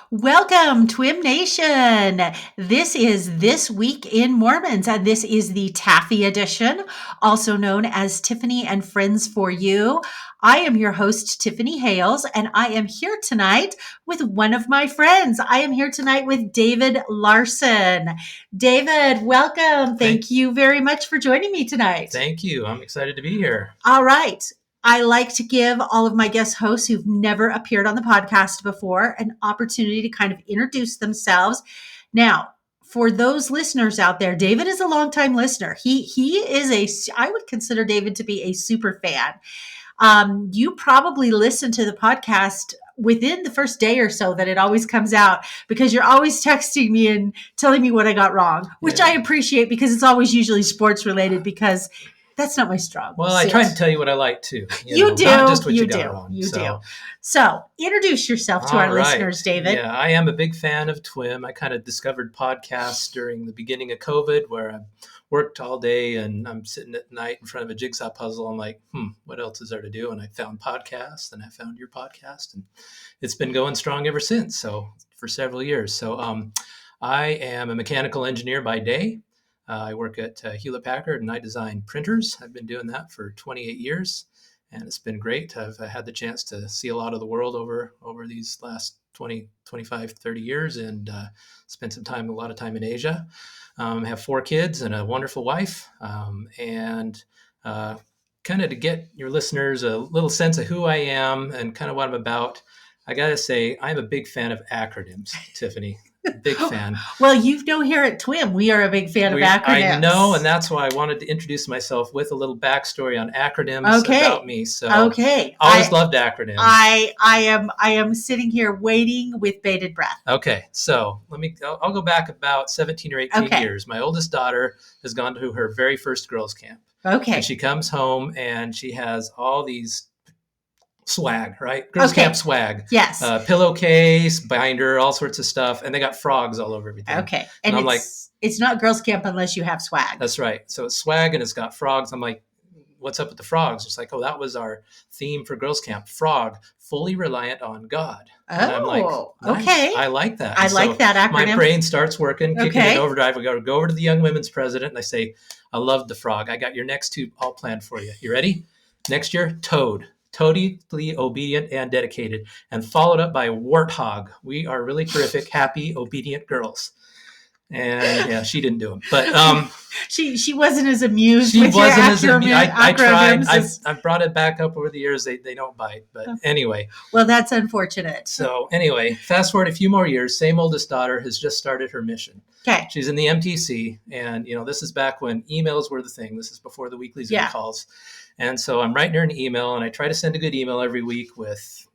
Welcome, Twim Nation. This is This Week in Mormons, and this is the Taffy edition, also known as Tiffany and Friends for You. I am your host, Tiffany Hales, and I am here tonight with one of my friends. I am here tonight with David Larson. David, welcome. Thank you very much for joining me tonight. Thank you. I'm excited to be here. All right. I like to give all of my guest hosts who've never appeared on the podcast before an opportunity to kind of introduce themselves. Now, for those listeners out there, David is a longtime listener. I would consider David to be a super fan. You probably listen to the podcast within the first day or so that it always comes out because you're always texting me and telling me what I got wrong, which I appreciate because it's always usually sports related because that's not my strong Well, I try to tell you what I like too. You do. Not just what you you do. got wrong. You do. So introduce yourself to our listeners, David. Yeah, I am a big fan of TWIM. I kind of discovered podcasts during the beginning of COVID where I worked all day and I'm sitting at night in front of a jigsaw puzzle. I'm like, what else is there to do? And I found podcasts and I found your podcast and it's been going strong ever since. So for several years. So I am a mechanical engineer by day. I work at Hewlett Packard and I design printers. I've been doing that for 28 years and it's been great. I've had the chance to see a lot of the world over these last 20, 25, 30 years and spent a lot of time in Asia. I have 4 kids and a wonderful wife. And kind of to get your listeners a little sense of who I am and kind of what I'm about, I got to say, I'm a big fan of acronyms, Tiffany. Big fan. Well, you know, here at TWIM, we are a big fan of acronyms. I know, and that's why I wanted to introduce myself with a little backstory on acronyms about me. So, always loved acronyms. I am sitting here waiting with bated breath. Okay, so I'll go back about 17 or 18 years. My oldest daughter has gone to her very first girls' camp. Okay, and she comes home and she has all these swag, right? Girls camp swag. Yes. Pillowcase, binder, all sorts of stuff. And they got frogs all over everything. Okay. And I'm like, it's not girls camp unless you have swag. That's right. So it's swag and it's got frogs. I'm like, what's up with the frogs? It's like, that was our theme for girls camp. Frog, fully reliant on God. And I'm like, nice. Okay. I like that. I like that acronym. My brain starts working, kicking in overdrive. We got to go over to the young women's president and I say, I love the frog. I got your next 2 all planned for you. You ready? Next year, toad. Totally obedient and dedicated, and followed up by warthog. We are really terrific, happy, obedient girls. And yeah, she didn't do them, but she wasn't as amused. She with wasn't your as amused. I tried. As... I've brought it back up over the years. They don't bite, but anyway. Well, that's unfortunate. So anyway, fast forward a few more years. Same oldest daughter has just started her mission. Okay. She's in the MTC, and this is back when emails were the thing. This is before the weekly Zoom calls. And so I'm writing her an email, and I try to send a good email every week with,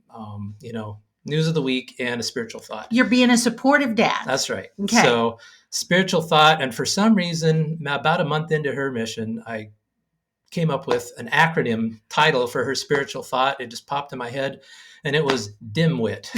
news of the week and a spiritual thought. You're being a supportive dad. That's right. Okay. So spiritual thought. And for some reason, about a month into her mission, I came up with an acronym title for her spiritual thought. It just popped in my head, and it was dimwit.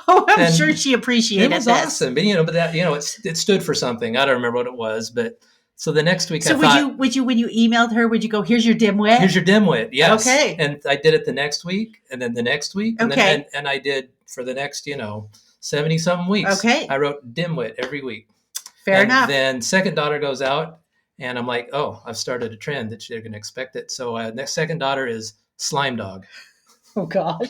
I'm sure she appreciated it. It was awesome. But that, it stood for something. I don't remember what it was, but so the next week I thought... would you, when you emailed her, would you go, here's your dimwit? Here's your dimwit, yes. Okay. And I did it the next week, and then the next week. And then, and I did for the next, 70-something weeks. Okay. I wrote dimwit every week. Fair enough. Then second daughter goes out, and I'm like, I've started a trend that they're going to expect it. So next second daughter is slime dog. Oh, gosh.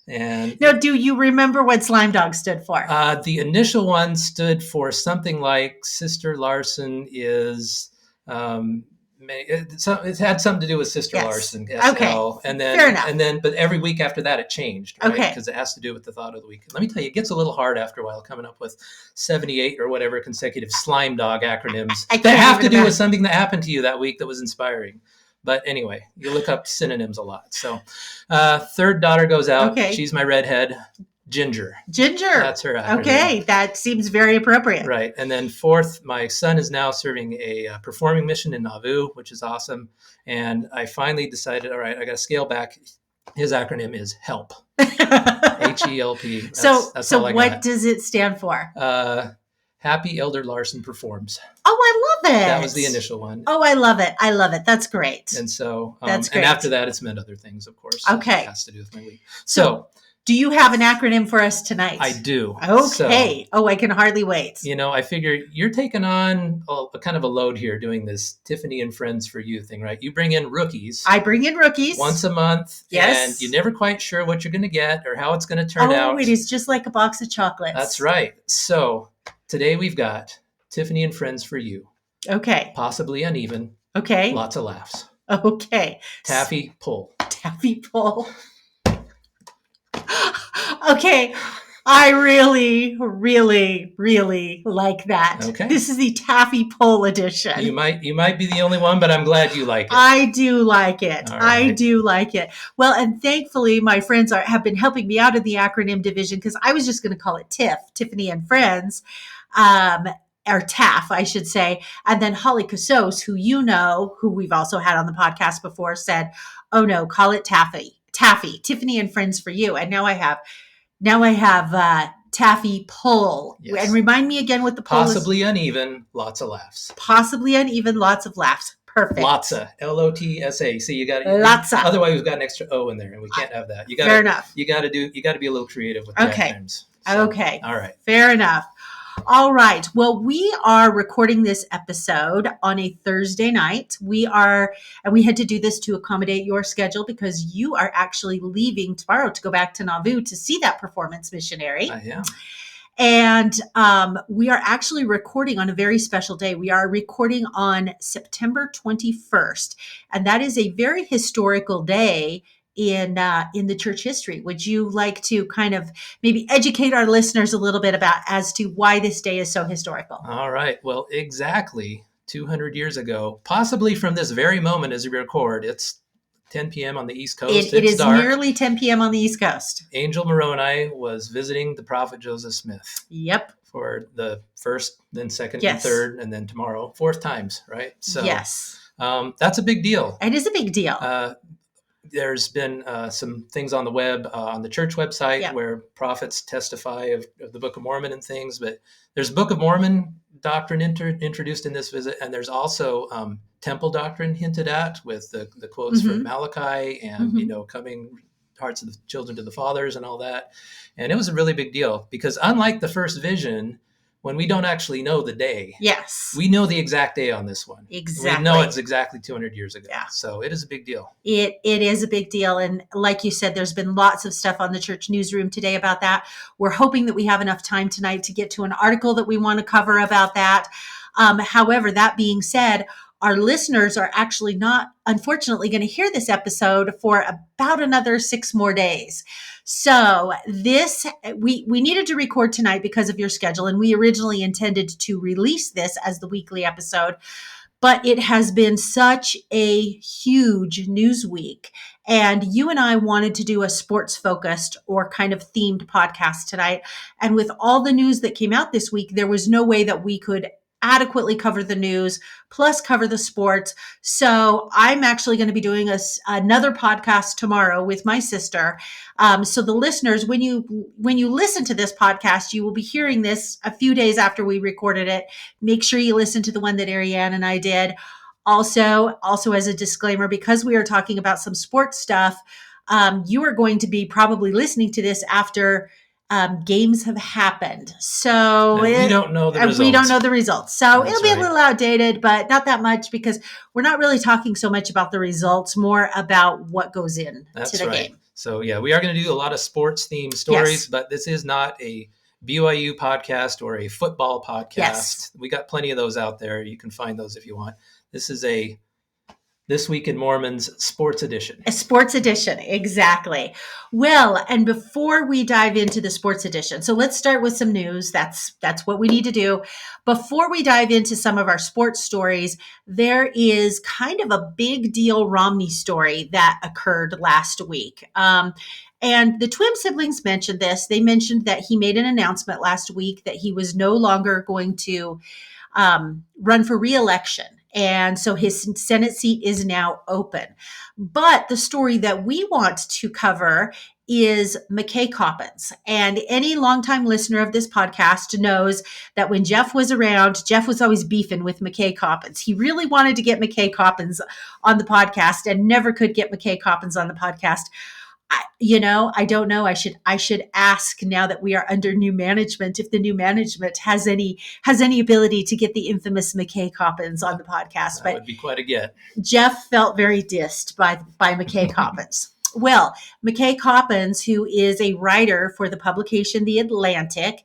And now, do you remember what slime dog stood for? The initial one stood for something like Sister Larson is. It had something to do with Sister Larson. SL. Okay. And then, fair enough. But every week after that, it changed. Right? Okay. Because it has to do with the thought of the week. Let me tell you, it gets a little hard after a while coming up with 78 or whatever consecutive slime dog acronyms that have to do with something that happened to you that week that was inspiring. But anyway, you look up synonyms a lot. So third daughter goes out. Okay. She's my redhead. Ginger. That's her acronym. Okay. That seems very appropriate. Right. And then fourth, my son is now serving a performing mission in Nauvoo, which is awesome. And I finally decided, all right, I got to scale back. His acronym is HELP. HELP. So what does it stand for? Happy Elder Larson Performs. Oh, I love it. That was the initial one. Oh, I love it. That's great. And so, that's great. And after that, it's meant other things, of course. Okay. It has to do with my week. So Do you have an acronym for us tonight? I do. Okay. I can hardly wait. I figure you're taking on a kind of a load here doing this Tiffany and Friends for You thing, right? You bring in rookies. I bring in rookies. Once a month. Yes. And you're never quite sure what you're going to get or how it's going to turn out. Oh, it is just like a box of chocolates. That's right. So today we've got Tiffany and Friends for You. Okay. Possibly uneven. Okay. Lots of laughs. Okay. Taffy pull. Taffy pull. Okay. I really, really, really like that. Okay. This is the taffy pull edition. You might be the only one, but I'm glad you like it. I do like it. All right. I do like it. Well, and thankfully my friends have been helping me out in the acronym division, because I was just going to call it TIFF, Tiffany and Friends, or TAF, I should say. And then Holly Casos, who we've also had on the podcast before, said, oh no, call it Taffy, Tiffany and Friends for You. And now I have taffy pull. Yes. And remind me again what the pull Possibly uneven, lots of laughs. Possibly uneven, lots of laughs. Perfect. Lotsa, Lotsa. See, you got Lotsa. Otherwise, we've got an extra O in there, and we can't have that. Fair enough. You got to be a little creative with the acronyms. Okay. All right. Fair enough. All right. Well, we are recording this episode on a Thursday night. And we had to do this to accommodate your schedule, because you are actually leaving tomorrow to go back to Nauvoo to see that performance missionary. I am. And we are actually recording on a very special day. We are recording on September 21st, and that is a very historical day in the church history. Would you like to kind of maybe educate our listeners a little bit as to why this day is so historical? All right. Well, exactly 200 years ago, possibly from this very moment as we record, it's 10 p.m. on the East Coast. It is dark. Nearly 10 p.m. on the East Coast. Angel Moroni was visiting the prophet Joseph Smith. Yep. For the first, then second, yes. and third, and then tomorrow, 4th times, right? So yes. That's a big deal. It is a big deal. There's been some things on the web, on the church website, where prophets testify of the Book of Mormon and things, but there's Book of Mormon doctrine introduced in this visit, and there's also temple doctrine hinted at with the quotes from Malachi and, coming hearts of the children to the fathers and all that. And it was a really big deal, because unlike the first vision, when we don't actually know the day. Yes. We know the exact day on this one. Exactly. We know it's exactly 200 years ago. Yeah. So it is a big deal. It is a big deal. And like you said, there's been lots of stuff on the church newsroom today about that. We're hoping that we have enough time tonight to get to an article that we want to cover about that. However, that being said, our listeners are actually not, unfortunately, going to hear this episode for about another 6 more days. So we needed to record tonight because of your schedule, and we originally intended to release this as the weekly episode, but it has been such a huge news week, and you and I wanted to do a sports focused or kind of themed podcast tonight. And with all the news that came out this week, there was no way that we could adequately cover the news plus cover the sports. So I'm actually going to be doing another podcast tomorrow with my sister. So the listeners, when you listen to this podcast, you will be hearing this a few days after we recorded it. Make sure you listen to the one that Ariane and I did. Also as a disclaimer, because we are talking about some sports stuff, you are going to be probably listening to this after games have happened. So we don't know the results. We don't know the results. So That's it'll be a little outdated, but not that much, because we're not really talking so much about the results, more about what goes in to the game. So yeah, we are going to do a lot of sports themed stories, but this is not a BYU podcast or a football podcast. Yes. We got plenty of those out there. You can find those if you want. This is a This Week in Mormon's sports edition. A sports edition, exactly. Well, and before we dive into the sports edition, so let's start with some news. That's what we need to do. Before we dive into some of our sports stories, there is kind of a big deal Romney story that occurred last week. And the Twim siblings mentioned this. They mentioned that he made an announcement last week that he was no longer going to run for re-election. And so his Senate seat is now open. But the story that we want to cover is McKay Coppins. And any longtime listener of this podcast knows that when Jeff was around, Jeff was always beefing with McKay Coppins. He really wanted to get McKay Coppins on the podcast and never could get McKay Coppins on the podcast. I don't know. I should ask now that we are under new management if the new management has any ability to get the infamous McKay Coppins on the podcast. That But would be quite a get. Jeff felt very dissed by McKay Coppins. Well, McKay Coppins, who is a writer for the publication The Atlantic,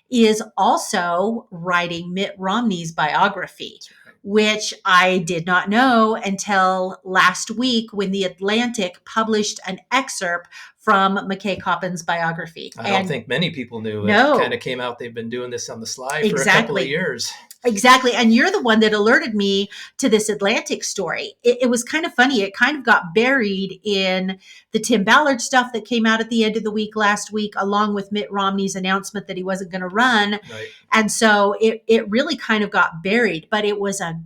is also writing Mitt Romney's biography, which I did not know until last week when The Atlantic published an excerpt from McKay Coppins' biography. I don't think many people knew. No. It kind of came out. They've been doing this on the sly for a couple Exactly. of years. Exactly. And you're the one that alerted me to this Atlantic story. It was kind of funny. It kind of got buried in the Tim Ballard stuff that came out at the end of the week last week, along with Mitt Romney's announcement that he wasn't going to run. Right. And so it really kind of got buried, but it was a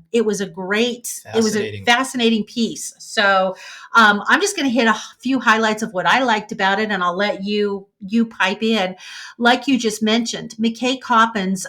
fascinating piece. So I'm just going to hit a few highlights of what I liked about it, and I'll let you pipe in. Like you just mentioned, McKay Coppins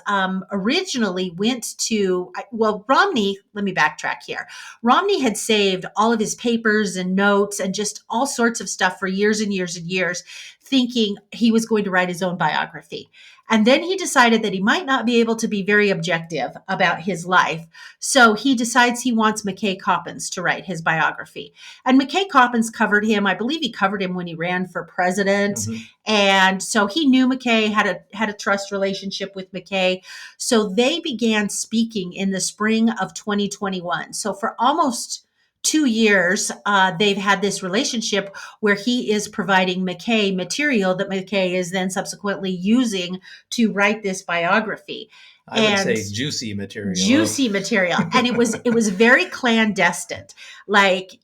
originally went to, Romney, let me backtrack here. Romney had saved all of his papers and notes and just all sorts of stuff for years and years and years, thinking he was going to write his own biography. And then he decided that he might not be able to be very objective about his life. So he decides he wants McKay Coppins to write his biography. And McKay Coppins covered him. I believe he covered him when he ran for president. Mm-hmm. And so he knew McKay, had a trust relationship with McKay. So they began speaking in the spring of 2021. So for almost 2 years, they've had this relationship where he is providing McKay material that McKay is then subsequently using to write this biography. I would say juicy material. And it was very clandestine. Like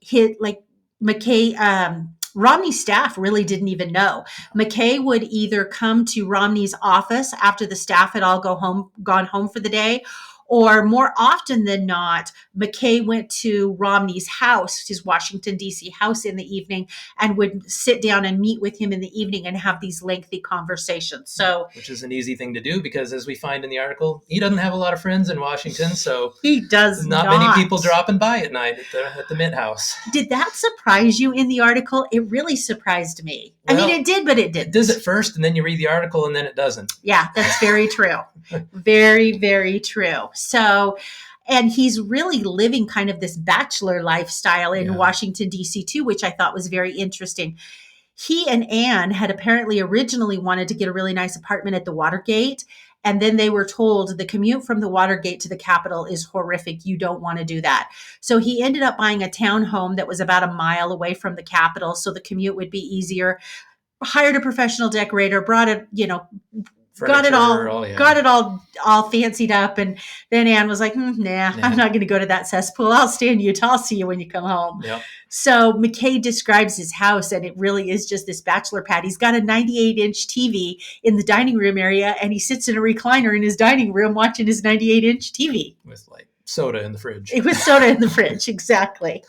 McKay, Romney's staff really didn't even know. McKay would either come to Romney's office after the staff had all gone home for the day, or more often than not, McKay went to Romney's house, his Washington, D.C. house in the evening, and would sit down and meet with him in the evening and have these lengthy conversations. So, which is an easy thing to do because, as we find in the article, he doesn't have a lot of friends in Washington, so he does not many people dropping by at night at the Mint House. Did that surprise you in the article? It really surprised me. Well, I mean, it did, but it didn't. It does at first, and then you read the article, and then it doesn't. Yeah, that's very true. Very, very true. So, and he's really living kind of this bachelor lifestyle in Washington, D.C. too, which I thought was very interesting. He and Anne had apparently originally wanted to get a really nice apartment at the Watergate. And then they were told the commute from the Watergate to the Capitol is horrific. You don't want to do that. So he ended up buying a townhome that was about a mile away from the Capitol, so the commute would be easier. Hired a professional decorator, brought it, got it all fancied up. And then Anne was like, nah, I'm not going to go to that cesspool. I'll stay in Utah. I'll see you when you come home. Yep. So McKay describes his house, and it really is just this bachelor pad. He's got a 98-inch TV in the dining room area, and he sits in a recliner in his dining room watching his 98-inch TV. With like soda in the fridge. With soda in the fridge, exactly.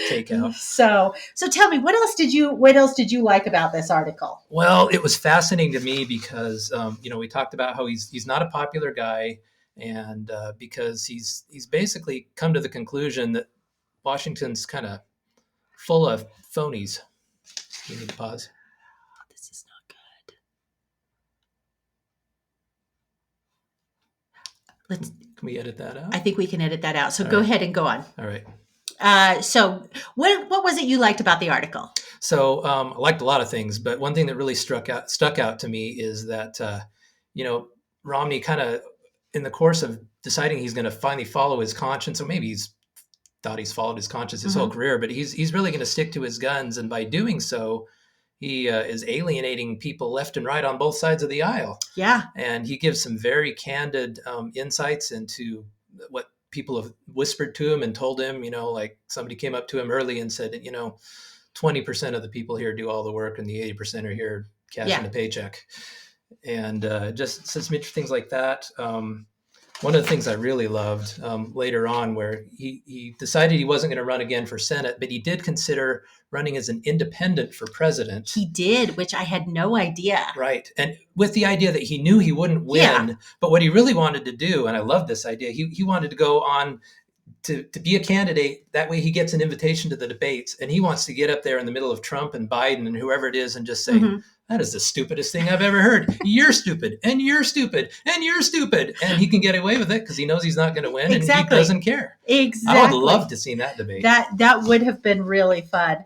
Takeout. So tell me, what else did you like about this article? Well, it was fascinating to me because we talked about how he's not a popular guy, and because he's basically come to the conclusion that Washington's kind of full of phonies. You need to pause. This is not good. Can we edit that out? I think we can edit that out. So go ahead and go on. All right. So what was it you liked about the article? So I liked a lot of things, but one thing that really stuck out to me is that, Romney kind of, in the course of deciding he's going to finally follow his conscience, or maybe he's thought he's followed his conscience his whole career, but he's really going to stick to his guns. And by doing so, he is alienating people left and right on both sides of the aisle. Yeah. And he gives some very candid insights into what people have whispered to him and told him, like somebody came up to him early and said, 20% of the people here do all the work and the 80% are here cashing a paycheck. And just some interesting things like that. One of the things I really loved later on, where he decided he wasn't going to run again for Senate, but he did consider running as an independent for president. He did, which I had no idea. Right. And with the idea that he knew he wouldn't win, but what he really wanted to do, and I love this idea, he wanted to go on to be a candidate. That way he gets an invitation to the debates, and he wants to get up there in the middle of Trump and Biden and whoever it is and just say, that is the stupidest thing I've ever heard. You're stupid, and you're stupid, and you're stupid. And he can get away with it because he knows he's not going to win, and he doesn't care. Exactly. I would love to see that debate. That would have been really fun.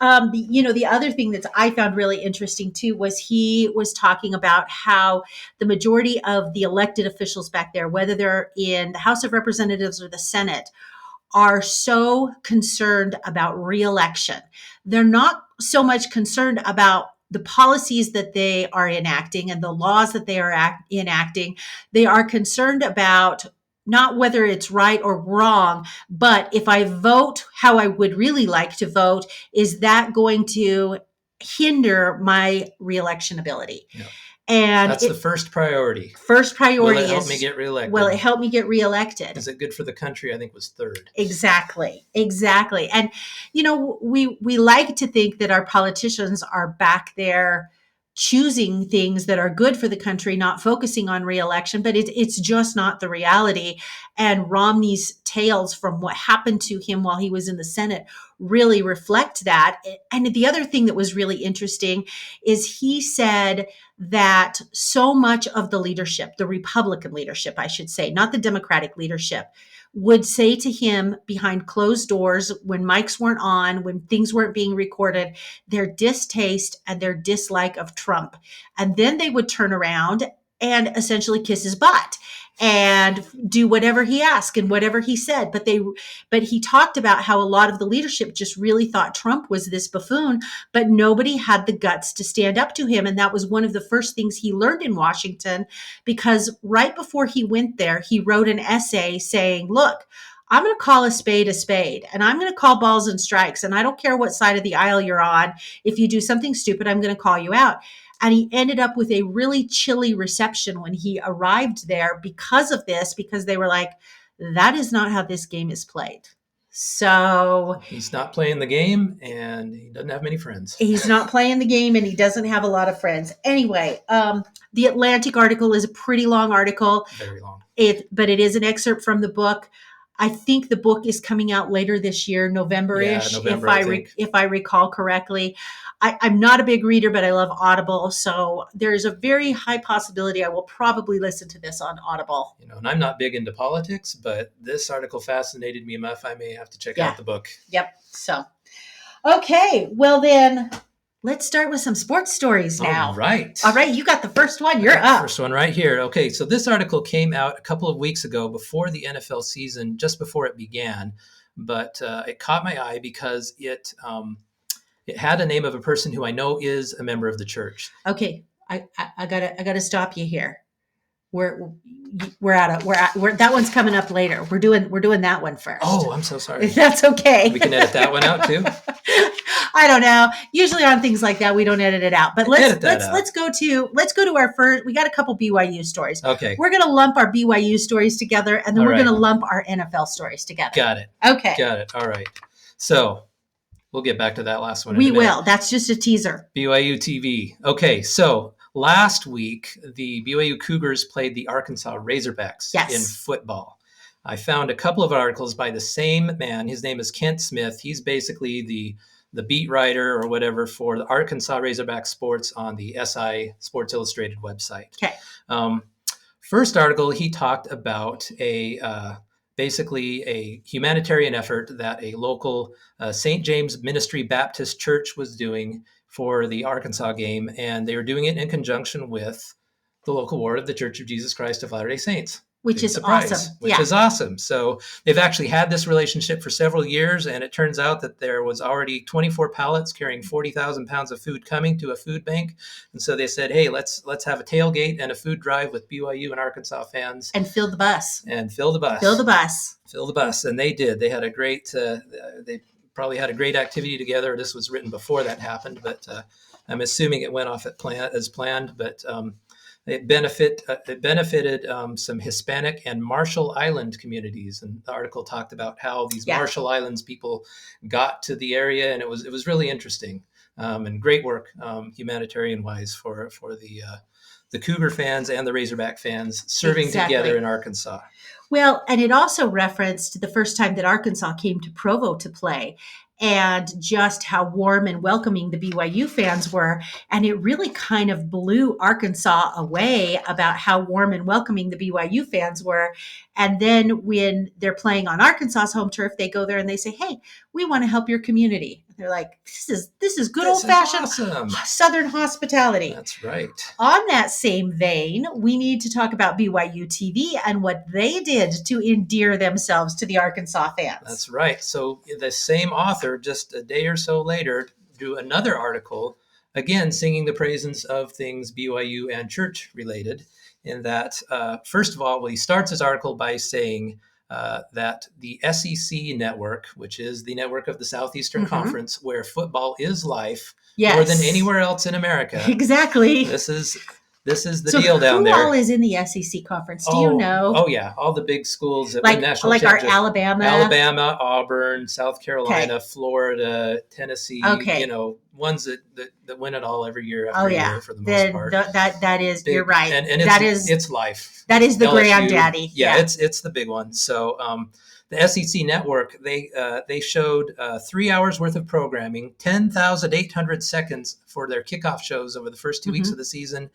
The other thing that I found really interesting too was he was talking about how the majority of the elected officials back there, whether they're in the House of Representatives or the Senate, are so concerned about reelection. They're not so much concerned about the policies that they are enacting and the laws that they are enacting. They are concerned about not whether it's right or wrong, but if I vote how I would really like to vote, is that going to hinder my reelection ability? Yeah. And that's the first priority. First priority will it help me get reelected? Will it help me get reelected? Is it good for the country? I think was third. Exactly. And we like to think that our politicians are back there choosing things that are good for the country, not focusing on reelection, but it's just not the reality. And Romney's tales from what happened to him while he was in the Senate really reflect that. And the other thing that was really interesting is he said that so much of the leadership, the Republican leadership, I should say, not the Democratic leadership, would say to him behind closed doors when mics weren't on, when things weren't being recorded, their distaste and their dislike of Trump. And then they would turn around and essentially kiss his butt and do whatever he asked and whatever he said. But he talked about how a lot of the leadership just really thought Trump was this buffoon, but nobody had the guts to stand up to him. And that was one of the first things he learned in Washington, because right before he went there, he wrote an essay saying, look, I'm going to call a spade, and I'm going to call balls and strikes. And I don't care what side of the aisle you're on. If you do something stupid, I'm going to call you out. And he ended up with a really chilly reception when he arrived there because of this, because they were like, that is not how this game is played. So he's not playing the game and he doesn't have many friends. He's not playing the game and he doesn't have a lot of friends. Anyway, the Atlantic article is a pretty long article. Very long. But it is an excerpt from the book. I think the book is coming out later this year, November-ish, November, if I recall correctly. I'm not a big reader, but I love Audible. So there is a very high possibility I will probably listen to this on Audible. And I'm not big into politics, but this article fascinated me enough. I may have to check out the book. Yep. So, okay. Well, then let's start with some sports stories now. All right. You got the first one. You're up. First one right here. Okay. So this article came out a couple of weeks ago before the NFL season, just before it began. But it caught my eye because it had a name of a person who I know is a member of the church. Okay, I gotta stop you here. That one's coming up later. We're doing that one first. Oh, I'm so sorry. That's okay. We can edit that one out too. I don't know. Usually on things like that, we don't edit it out. But let's go to our first. We got a couple BYU stories. Okay, we're gonna lump our BYU stories together, and then we're gonna lump our NFL stories together. Got it. Okay. Got it. All right. So we'll get back to that last one. We will. That's just a teaser. BYU TV. Okay, so last week, the BYU Cougars played the Arkansas Razorbacks in football. I found a couple of articles by the same man. His name is Kent Smith. He's basically the beat writer or whatever for the Arkansas Razorback sports on the SI Sports Illustrated website. Okay. First article, he talked about basically a humanitarian effort that a local St. James Ministry Baptist Church was doing for the Arkansas game, and they were doing it in conjunction with the local ward of the Church of Jesus Christ of Latter-day Saints. Which is awesome. Which is awesome. So they've actually had this relationship for several years, and it turns out that there was already 24 pallets carrying 40,000 pounds of food coming to a food bank. And so they said, hey, let's have a tailgate and a food drive with BYU and Arkansas fans. And fill the bus. And fill the bus. Fill the bus. And they did. They had a great, they probably had a great activity together. This was written before that happened, but I'm assuming it went off as planned. But it benefited some Hispanic and Marshall Island communities, and the article talked about how these Marshall Islands people got to the area, and it was really interesting. and great work humanitarian wise for the Cougar fans and the Razorback fans serving together in Arkansas. Well, and it also referenced the first time that Arkansas came to Provo to play and just how warm and welcoming the BYU fans were. And it really kind of blew Arkansas away about how warm and welcoming the BYU fans were. And then when they're playing on Arkansas's home turf, they go there and they say, "Hey, we want to help your community." They're like, this is good old-fashioned awesome. Southern hospitality. That's right. On that same vein, we need to talk about BYU TV and what they did to endear themselves to the Arkansas fans. That's right. So the same author, just a day or so later, drew another article, again singing the praises of things BYU and church related. In that, first of all, well, he starts his article by saying that the SEC network, which is the network of the Southeastern Conference, where football is life more than anywhere else in America. Exactly. This is the deal down there. Who all is in the SEC conference? Do you know? Oh yeah, all the big schools that like win national like our Alabama, Auburn, South Carolina, Florida, Tennessee. You know, ones that win it all every year after year for the most part. That is big. You're right. And it's life. That is the granddaddy. Yeah, it's the big one. So the SEC network, they showed 3 hours worth of programming, 10,800 seconds for their kickoff shows over the first 2 weeks of the season.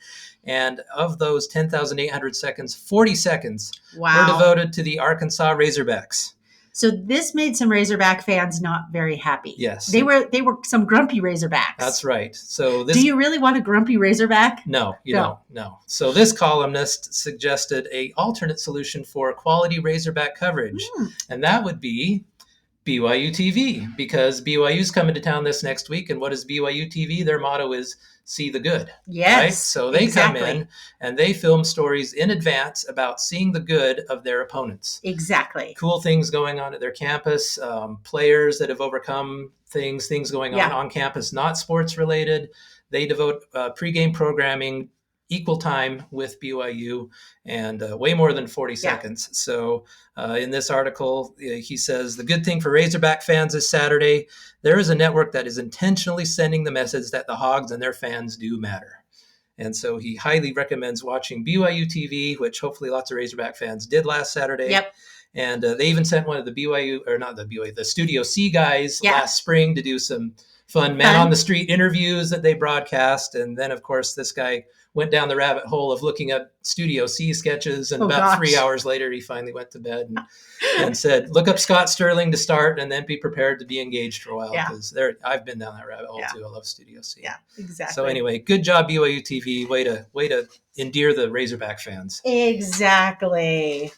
And of those 10,800 seconds, 40 seconds were devoted to the Arkansas Razorbacks. So this made some Razorback fans not very happy. Yes. They were some grumpy Razorbacks. That's right. So do you really want a grumpy Razorback? No, you don't. No. So this columnist suggested a alternate solution for quality Razorback coverage. And that would be BYU TV, because BYU's coming to town this next week. And what is BYU TV? Their motto is see the good. Yes. Right? So they come in and they film stories in advance about seeing the good of their opponents. Exactly. Cool things going on at their campus, players that have overcome things going on campus, not sports related. They devote pregame programming equal time with BYU and way more than 40 seconds. So in this article, he says, the good thing for Razorback fans is Saturday, there is a network that is intentionally sending the message that the Hogs and their fans do matter. And so he highly recommends watching BYU TV, which hopefully lots of Razorback fans did last Saturday. Yep. And they even sent one of the Studio C guys last spring to do some fun man on the street interviews that they broadcast. And then, of course, this guy went down the rabbit hole of looking at Studio C sketches. And 3 hours later, he finally went to bed and said, look up Scott Sterling to start and then be prepared to be engaged for a while. Because I've been down that rabbit hole too. I love Studio C. Yeah, exactly. So anyway, good job, BYU TV. Way to endear the Razorback fans. Exactly.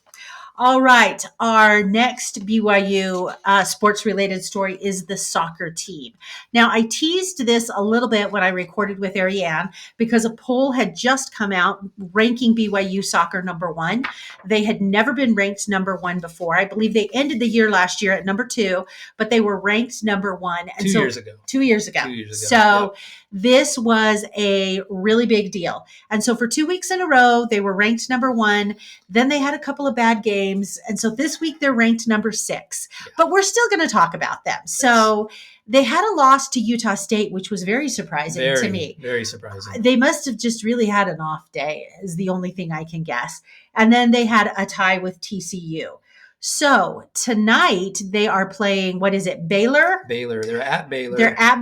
All right. Our next BYU sports-related story is the soccer team. Now, I teased this a little bit when I recorded with Ariane because a poll had just come out ranking BYU soccer number 1. They had never been ranked number 1 before. I believe they ended the year last year at number 2, but they were ranked number 1. And 2 years ago. 2 years ago. So this was a really big deal. And so for 2 weeks in a row, they were ranked number 1. Then they had a couple of bad games. And so this week they're ranked number 6, but we're still going to talk about them. So they had a loss to Utah State, which was very surprising to me. Very surprising. They must have just really had an off day is the only thing I can guess. And then they had a tie with TCU. So tonight they are playing, what is it, Baylor? Baylor. They're at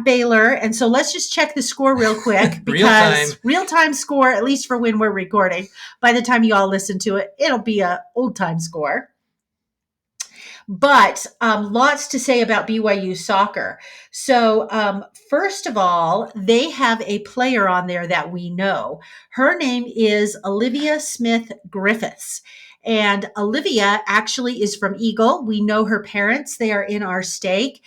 Baylor. And so let's just check the score real quick because real-time score, at least for when we're recording. By the time you all listen to it, it'll be a old-time score. But lots to say about BYU soccer. So first of all, they have a player on there that we know. Her name is Olivia Smith Griffiths. And Olivia actually is from Eagle. We know her parents. They are in our stake.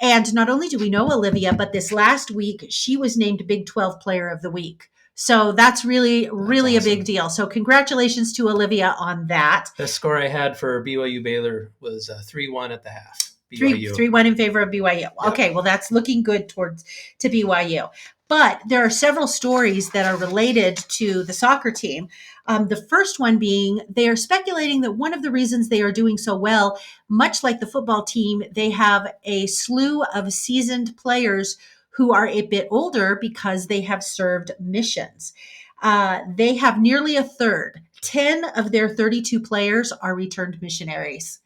And not only do we know Olivia, but this last week, she was named Big 12 Player of the Week. So that's really awesome. A big deal. So congratulations to Olivia on that. The score I had for BYU Baylor was 3-1 at the half. BYU. 3-1 in favor of BYU. Yep. Okay, well, that's looking good to BYU. But there are several stories that are related to the soccer team. The first one being they are speculating that one of the reasons they are doing so well, much like the football team, they have a slew of seasoned players who are a bit older because they have served missions. They have nearly a third. 10 of their 32 players are returned missionaries.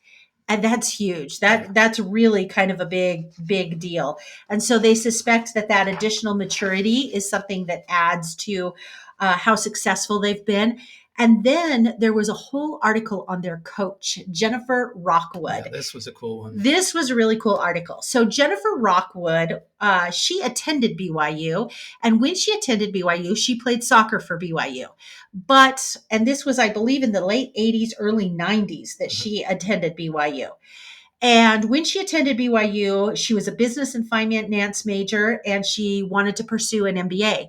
And that's huge. Yeah. That's really kind of a big deal. And so they suspect that additional maturity is something that adds to how successful they've been. And then there was a whole article on their coach, Jennifer Yeah, Rockwood. this was a cool one. This was a really cool article. So Jennifer Rockwood, she attended BYU, and when she attended BYU, she played soccer for BYU. But, and this was, I believe, in the late 80s, early 90s that she attended BYU. And when she attended BYU, she was a business and finance major, and she wanted to pursue an MBA.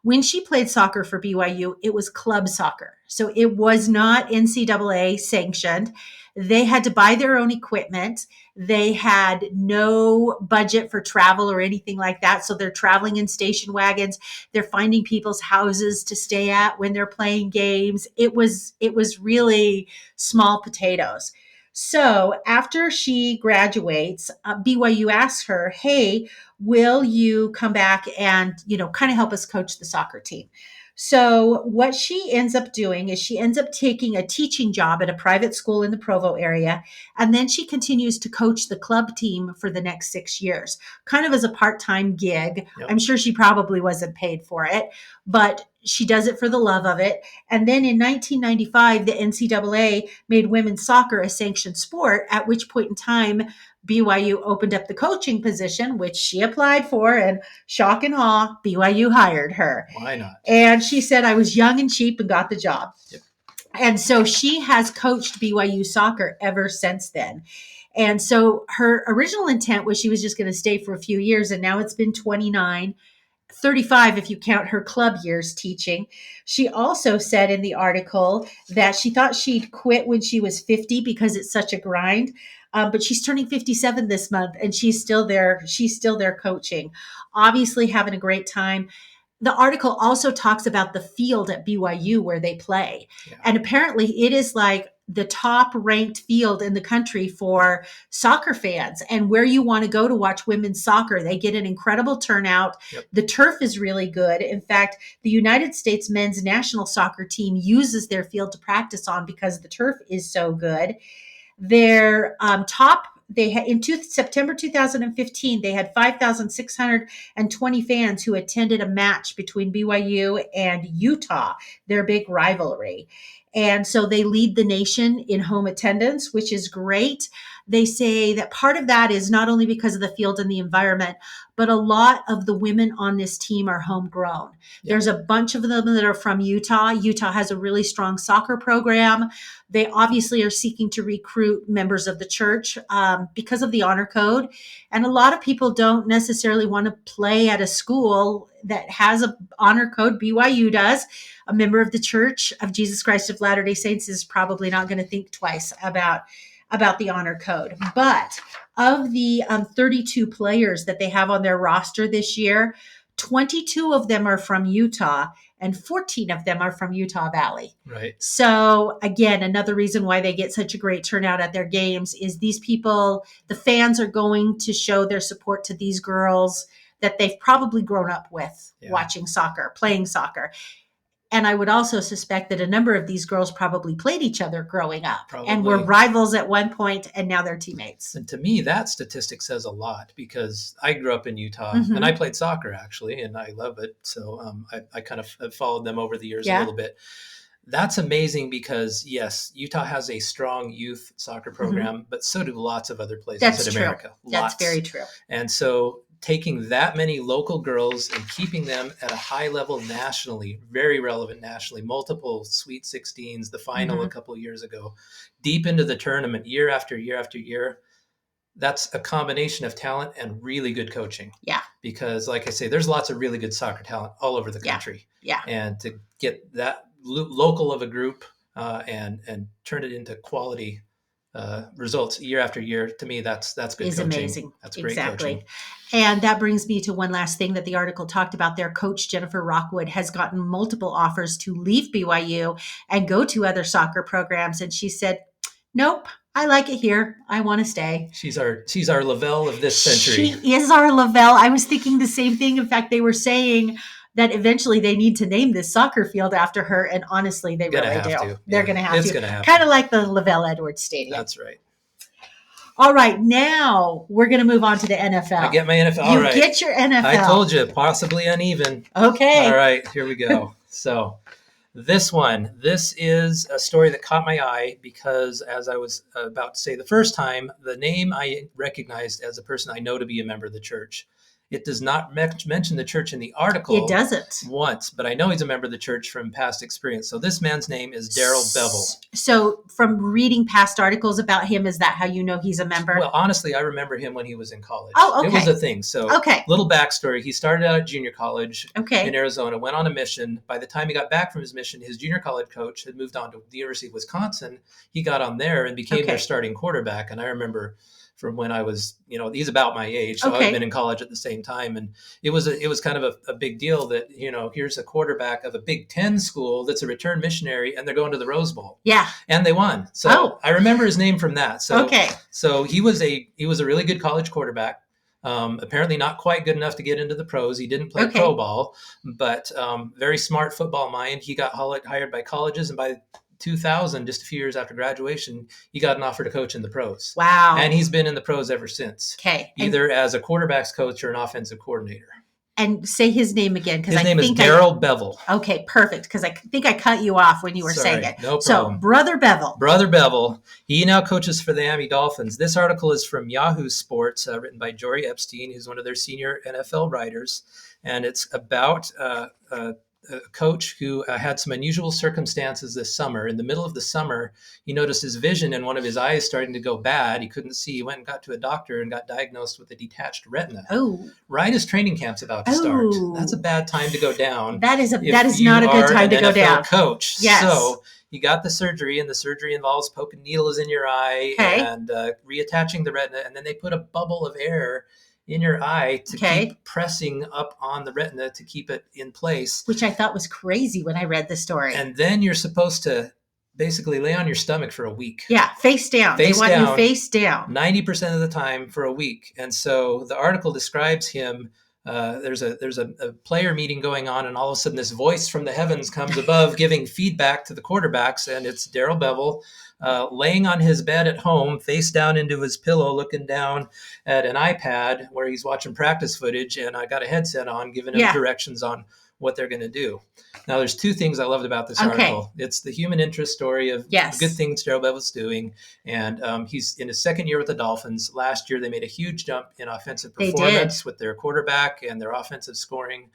When she played soccer for BYU, it was club soccer. So it was not NCAA sanctioned. They had to buy their own equipment. They had no budget for travel or anything like that. So they're traveling in station wagons. They're finding people's houses to stay at when they're playing games. It was really small potatoes. So after she graduates, BYU asks her, "Hey, will you come back and, kind of help us coach the soccer team?" So what she ends up doing is she ends up taking a teaching job at a private school in the Provo area. And then she continues to coach the club team for the next 6 years, kind of as a part-time gig. Yep. I'm sure she probably wasn't paid for it, but she does it for the love of it. And then in 1995, the NCAA made women's soccer a sanctioned sport, at which point in time, BYU opened up the coaching position, which she applied for, and shock and awe, BYU hired her. Why not? And she said, "I was young and cheap and got the job." Yep. And so she has coached BYU soccer ever since then. And so her original intent was she was just going to stay for a few years, and now it's been 29. 35 if you count her club years teaching. She also said in the article that she thought she'd quit when she was 50 because it's such a grind. But she's turning 57 this month, and she's still there. She's still there coaching, obviously having a great time. The article also talks about the field at BYU where they play. Yeah. And apparently it is like the top ranked field in the country for soccer fans, and where you want to go to watch women's soccer. They get an incredible turnout. Yep. The turf is really good. In fact, the United States men's national soccer team uses their field to practice on because the turf is so good. Their September 2015, they had 5,620 fans who attended a match between BYU and Utah, their big rivalry. And so they lead the nation in home attendance, which is great. They say that part of that is not only because of the field and the environment, but a lot of the women on this team are homegrown. Yeah. There's a bunch of them that are from Utah. Utah has a really strong soccer program. They obviously are seeking to recruit members of the church because of the honor code. And a lot of people don't necessarily want to play at a school that has an honor code. BYU does. A member of the Church of Jesus Christ of Latter-day Saints is probably not going to think twice about the honor code. But of the 32 players that they have on their roster this year, 22 of them are from Utah, and 14 of them are from Utah Valley. Right. So again, another reason why they get such a great turnout at their games is these people, the fans are going to show their support to these girls that they've probably grown up with watching soccer, playing soccer. And I would also suspect that a number of these girls probably played each other growing up and were rivals at one point, and now they're teammates. And to me, that statistic says a lot, because I grew up in Utah and I played soccer actually, and I love it. So I kind of followed them over the years a little bit. That's amazing because, yes, Utah has a strong youth soccer program, but so do lots of other places in America. That's very true. And so taking that many local girls and keeping them at a high level nationally, very relevant nationally, multiple Sweet 16s, the final a couple of years ago, deep into the tournament, year after year after year, that's a combination of talent and really good coaching. Yeah. Because like I say, there's lots of really good soccer talent all over the country. Yeah. And to get that local of a group and turn it into quality results year after year, to me, that's good coaching. Is amazing. That's great coaching. And that brings me to one last thing that the article talked about. Their coach, Jennifer Rockwood, has gotten multiple offers to leave BYU and go to other soccer programs. And she said, "Nope, I like it here. I want to stay. She's our Lavelle of this century. She is our Lavelle. I was thinking the same thing. In fact, they were saying that eventually they need to name this soccer field after her. And honestly, they really do. They're going to have It's to. going to happen. Kind of like the Lavelle Edwards Stadium. That's right. All right. Now we're going to move on to the NFL. I get my NFL. All you right. get your NFL. I told you, possibly uneven. Okay. All right. Here we go. So this is a story that caught my eye because, as I was about to say the first time, the name I recognized as a person I know to be a member of the church. It does not mention the church in the article. It doesn't. Once, but I know he's a member of the church from past experience. So this man's name is Darrell Bevel. So from reading past articles about him, is that how you know he's a member? Well, honestly, I remember him when he was in college. Oh, okay. It was a thing. So little backstory. He started out at junior college in Arizona, went on a mission. By the time he got back from his mission, his junior college coach had moved on to the University of Wisconsin. He got on there and became their starting quarterback. And I remember from when I was, he's about my age, so I've been in college at the same time. And it was kind of a big deal that, here's a quarterback of a Big Ten school that's a return missionary, and they're going to the Rose Bowl. Yeah. And they won. So I remember his name from that. So, so he was a really good college quarterback. Apparently not quite good enough to get into the pros. He didn't play pro ball, but very smart football mind. He got hired by colleges, and by 2000, just a few years after graduation, he got an offer to coach in the pros. Wow. And he's been in the pros ever since. Okay. Either as a quarterback's coach or an offensive coordinator. And say his name again. His name is Darrell Bevel. Okay, perfect. Because I think I cut you off when you were saying it. No problem. So, Brother Bevel. Brother Bevel. He now coaches for the Miami Dolphins. This article is from Yahoo Sports, written by Jory Epstein, who's one of their senior NFL writers. And it's about a coach who had some unusual circumstances this summer. In the middle of the summer, he noticed his vision in one of his eyes starting to go bad. He couldn't see. He went and got to a doctor and got diagnosed with a detached retina. Oh. Right as training camp's about to start. That's a bad time to go down. That is not a good time to go down. Coach. Yes. So he got the surgery, and the surgery involves poking needles in your eye and reattaching the retina. And then they put a bubble of air in your eye to keep pressing up on the retina to keep it in place. Which I thought was crazy when I read the story. And then you're supposed to basically lay on your stomach for a week. Yeah, face down. They want you face down. 90% of the time for a week. And so the article describes him. There's a player meeting going on, and all of a sudden this voice from the heavens comes above giving feedback to the quarterbacks, and it's Darrell Bevel laying on his bed at home, face down into his pillow, looking down at an iPad where he's watching practice footage, and I got a headset on giving him directions on what they're going to do. Now, there's two things I loved about this article. It's the human interest story of good things Darrell Bevel's doing, and he's in his second year with the Dolphins. Last year, they made a huge jump in offensive performance with their quarterback and their offensive scoring.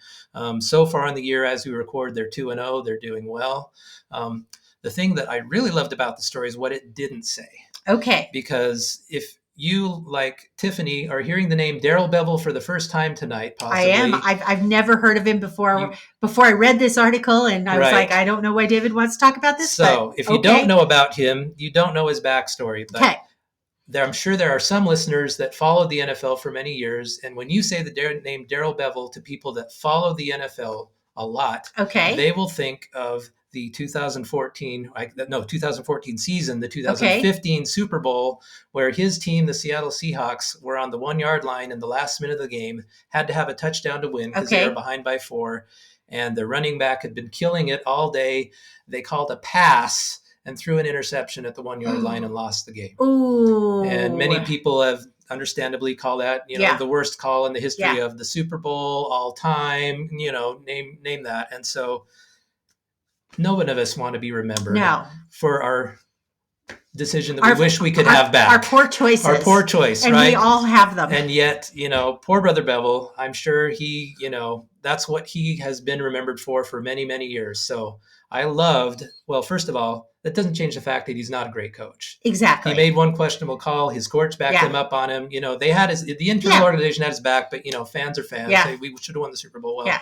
So far in the year, as we record, they're 2-0. They're doing well. The thing that I really loved about the story is what it didn't say. Okay. Because if you, like Tiffany, are hearing the name Darrell Bevel for the first time tonight, possibly. I am. I've never heard of him before. Before I read this article, and I was like, I don't know why David wants to talk about this. So if you don't know about him, you don't know his backstory. But I'm sure there are some listeners that followed the NFL for many years. And when you say the name Darrell Bevel to people that follow the NFL a lot, they will think of the 2014 season, the 2015 Super Bowl, where his team, the Seattle Seahawks, were on the 1-yard line in the last minute of the game, had to have a touchdown to win because they were behind by 4. And the running back had been killing it all day. They called a pass and threw an interception at the 1-yard line and lost the game. Ooh. And many people have understandably called that, the worst call in the history of the Super Bowl all time, name that. And so no one of us want to be remembered for our decision that we wish we could have back. Our poor choices. Our poor choice, and right? we all have them. And yet, poor Brother Bevel, I'm sure he, that's what he has been remembered for many, many years. So I loved, first of all, that doesn't change the fact that he's not a great coach. Exactly. He made one questionable call. His coach backed him up on him. They had the internal organization had his back, but fans are fans. We should have won the Super Bowl. Well,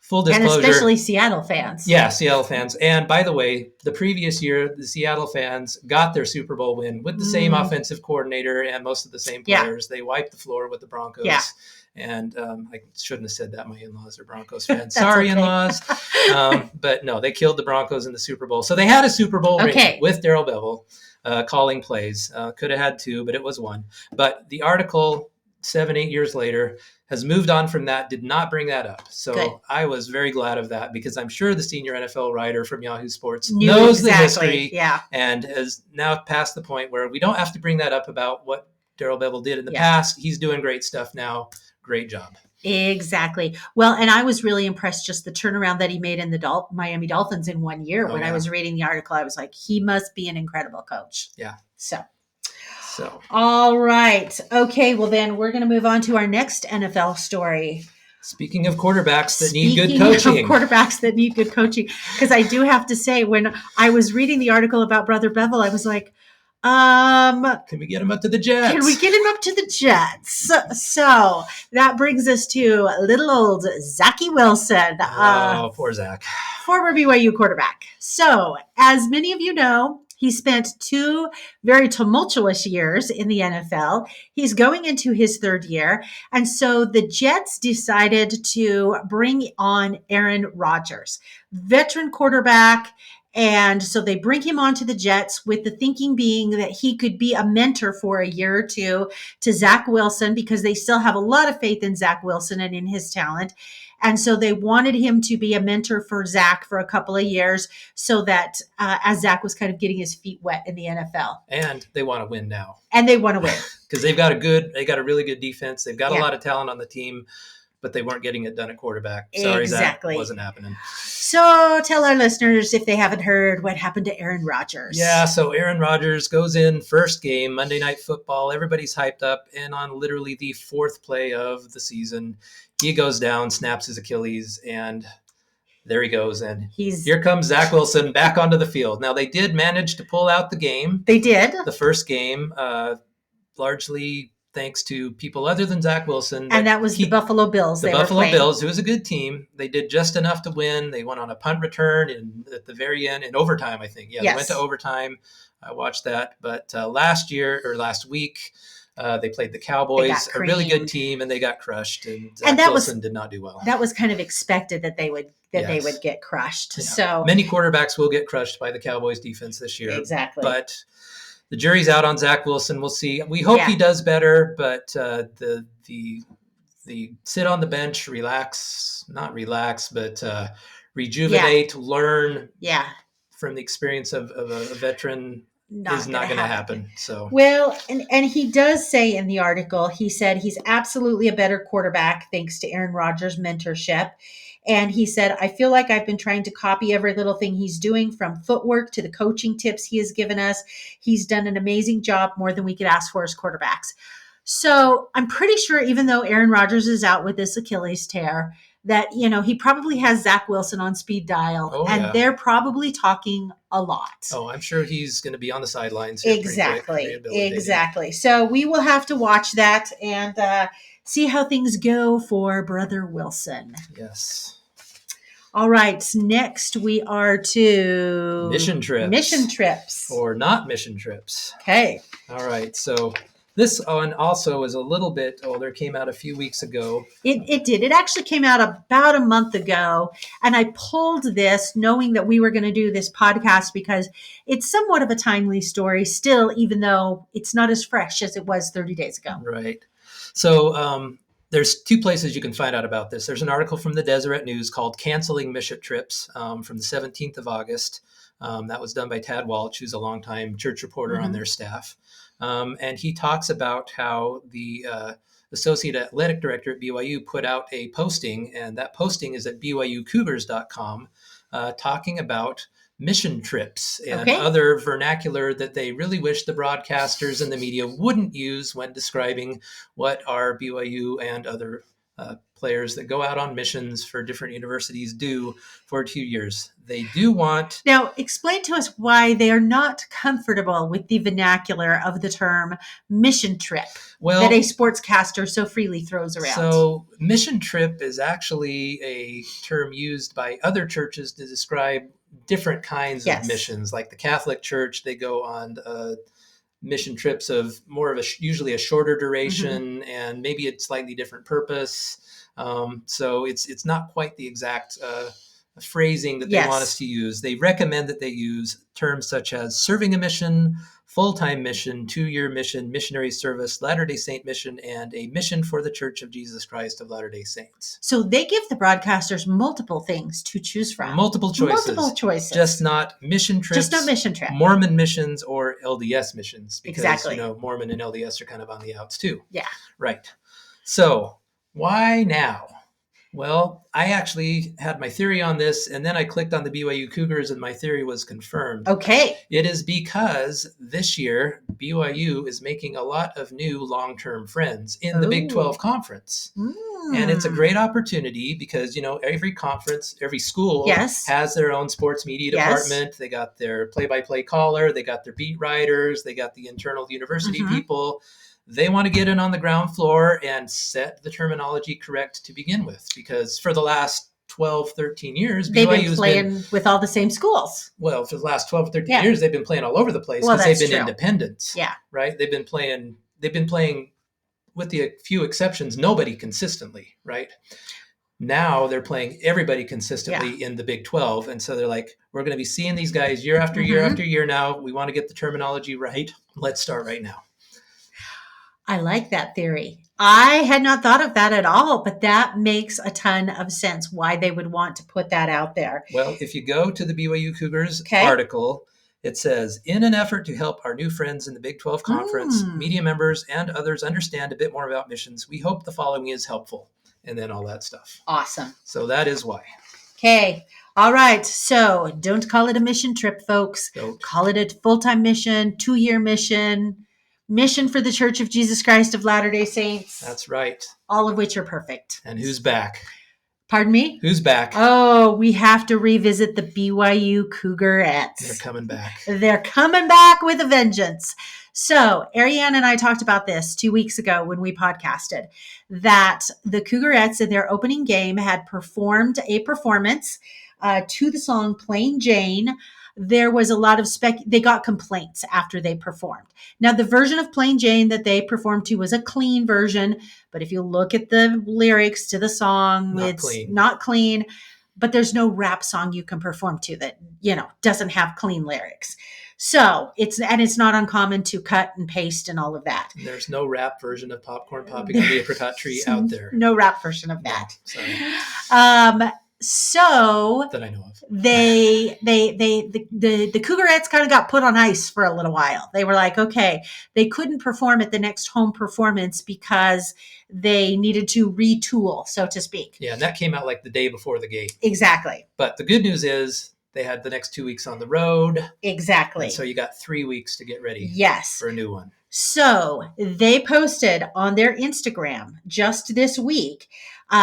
full disclosure. And especially Seattle fans. Yeah, Seattle fans. And by the way, the previous year, the Seattle fans got their Super Bowl win with the same offensive coordinator and most of the same players. They wiped the floor with the Broncos. And I shouldn't have said that. My in-laws are Broncos fans. That's Sorry, okay. in-laws. But no, they killed the Broncos in the Super Bowl. So they had a Super Bowl ring with Darrell Bevell calling plays. Could have had two, but it was one. But the article 7-8 years later has moved on from that, did not bring that up. So Good. I was very glad of that, because I'm sure the senior NFL writer from Yahoo Sports knows the history and has now passed the point where we don't have to bring that up about what Darrell Bevell did in the past. He's doing great stuff now. Great job. Exactly. Well, and I was really impressed just the turnaround that he made in the Miami Dolphins in 1 year. When I was reading the article, I was like, he must be an incredible coach. Yeah. So, all right. Okay. Well, then we're going to move on to our next NFL story. Speaking of quarterbacks that need good coaching. Because I do have to say, when I was reading the article about Brother Bevell, I was like, can we get him up to the Jets? So that brings us to little old Zachy Wilson. Poor Zach. Former BYU quarterback. So, as many of you know, he spent 2 very tumultuous years in the NFL. He's going into his 3rd year. And so the Jets decided to bring on Aaron Rodgers, veteran quarterback. And so they bring him onto the Jets with the thinking being that he could be a mentor for a year or two to Zach Wilson, because they still have a lot of faith in Zach Wilson and in his talent. And so they wanted him to be a mentor for Zach for a couple of years, so that as Zach was kind of getting his feet wet in the NFL. And they want to win now. Because they've got a really good defense. They've got a lot of talent on the team, but they weren't getting it done at quarterback. Sorry, exactly. Zach, wasn't happening. So tell our listeners, if they haven't heard, what happened to Aaron Rodgers. Yeah, so Aaron Rodgers goes in, first game, Monday Night Football. Everybody's hyped up, and on literally the 4th play of the season, he goes down, snaps his Achilles, and there he goes. And here comes Zach Wilson back onto the field. Now, they did manage to pull out the game. They did. The first game, largely thanks to people other than Zach Wilson. And that was the Buffalo Bills. The Buffalo Bills, who was a good team. They did just enough to win. They went on a punt return at the very end, in overtime, I think. Yeah, They went to overtime. I watched that. But last week, they played the Cowboys, a really good team, and they got crushed. And Zach Wilson did not do well. That was kind of expected that they would get crushed. Yeah. So many quarterbacks will get crushed by the Cowboys defense this year. Exactly. But the jury's out on Zach Wilson. We'll see. We hope he does better, but the sit on the bench, rejuvenate, learn from the experience of a veteran is not going to happen. So and he does say in the article, he said he's absolutely a better quarterback thanks to Aaron Rodgers' mentorship. And he said, I feel like I've been trying to copy every little thing he's doing, from footwork to the coaching tips he has given us. He's done an amazing job, more than we could ask for as quarterbacks. So I'm pretty sure, even though Aaron Rodgers is out with this Achilles tear, that, he probably has Zach Wilson on speed dial, they're probably talking a lot. Oh, I'm sure he's going to be on the sidelines. Exactly. So we will have to watch that and see how things go for Brother Wilson. Yes. All right. Next, we are to mission trips. Or not mission trips. Okay. All right. So this one also is a little bit older, came out a few weeks ago. It did. It actually came out about a month ago. And I pulled this knowing that we were going to do this podcast because it's somewhat of a timely story still, even though it's not as fresh as it was 30 days ago. Right. So there's 2 places you can find out about this. There's an article from the Deseret News called Canceling Mission Trips from the 17th of August. That was done by Tad Walsh, who's a longtime church reporter on their staff. And he talks about how the associate athletic director at BYU put out a posting, and that posting is at BYUCougars.com, talking about mission trips and other vernacular that they really wish the broadcasters and the media wouldn't use when describing what our BYU and other players that go out on missions for different universities do for 2 years. They do want... Now, explain to us why they are not comfortable with the vernacular of the term mission trip that a sportscaster so freely throws around. So mission trip is actually a term used by other churches to describe different kinds of missions. Like the Catholic Church, they go on mission trips of more of usually a shorter duration, and maybe a slightly different purpose. So it's not quite the exact phrasing that they want us to use. They recommend that they use terms such as serving a mission, full-time mission, 2-year mission, missionary service, Latter-day Saint mission, and a mission for the Church of Jesus Christ of Latter-day Saints. So they give the broadcasters multiple things to choose from. Multiple choices. Just not mission trips. Mormon missions or LDS missions. Because, Mormon and LDS are kind of on the outs too. Yeah. Right. So why now? Well, I actually had my theory on this, and then I clicked on the BYU Cougars, and my theory was confirmed. Okay. It is because this year, BYU is making a lot of new long-term friends in the Big 12 Conference. And it's a great opportunity because, every conference, every school has their own sports media department. They got their play-by-play caller. They got their beat writers. They got the internal university people. They want to get in on the ground floor and set the terminology correct to begin with, because for the last 12, 13 years, they've been playing with all the same schools. Well, for the last 12, 13 years, they've been playing all over the place because they've been independents. Yeah. Right? They've been playing, with the few exceptions, nobody consistently, right? Now they're playing everybody consistently in the Big 12. And so they're like, we're going to be seeing these guys year after year after year now. We want to get the terminology right. Let's start right now. I like that theory. I had not thought of that at all, but that makes a ton of sense why they would want to put that out there. Well, if you go to the BYU Cougars article, it says, in an effort to help our new friends in the Big 12 Conference, media members and others understand a bit more about missions, we hope the following is helpful. And then all that stuff. Awesome. So that is why. Okay. All right. So don't call it a mission trip, folks. Don't. Call it a full-time mission, 2-year mission for the Church of Jesus Christ of Latter-day Saints. That's right. All of which are perfect. And who's back? Pardon me? Who's back? Oh, we have to revisit the BYU Cougarettes. They're coming back. They're coming back with a vengeance. So Ariane and I talked about this 2 weeks ago when we podcasted, that the Cougarettes in their opening game had performed a performance to the song Plain Jane. There was a lot of they got complaints after they performed. Now, the version of Plain Jane that they performed to was a clean version, but if you look at the lyrics to the song, not clean, but there's no rap song you can perform to that, doesn't have clean lyrics. So it's not uncommon to cut and paste and all of that. There's no rap version of Popcorn Popping on the Apricot Tree out there. No rap version of that. No, sorry. So that I know of. The Cougarettes kind of got put on ice for a little while. They were like, okay, they couldn't perform at the next home performance because they needed to retool, so to speak. Yeah, and that came out like the day before the game. Exactly. But the good news is they had the next 2 weeks on the road. Exactly. And so you got 3 weeks to get ready for a new one. So they posted on their Instagram just this week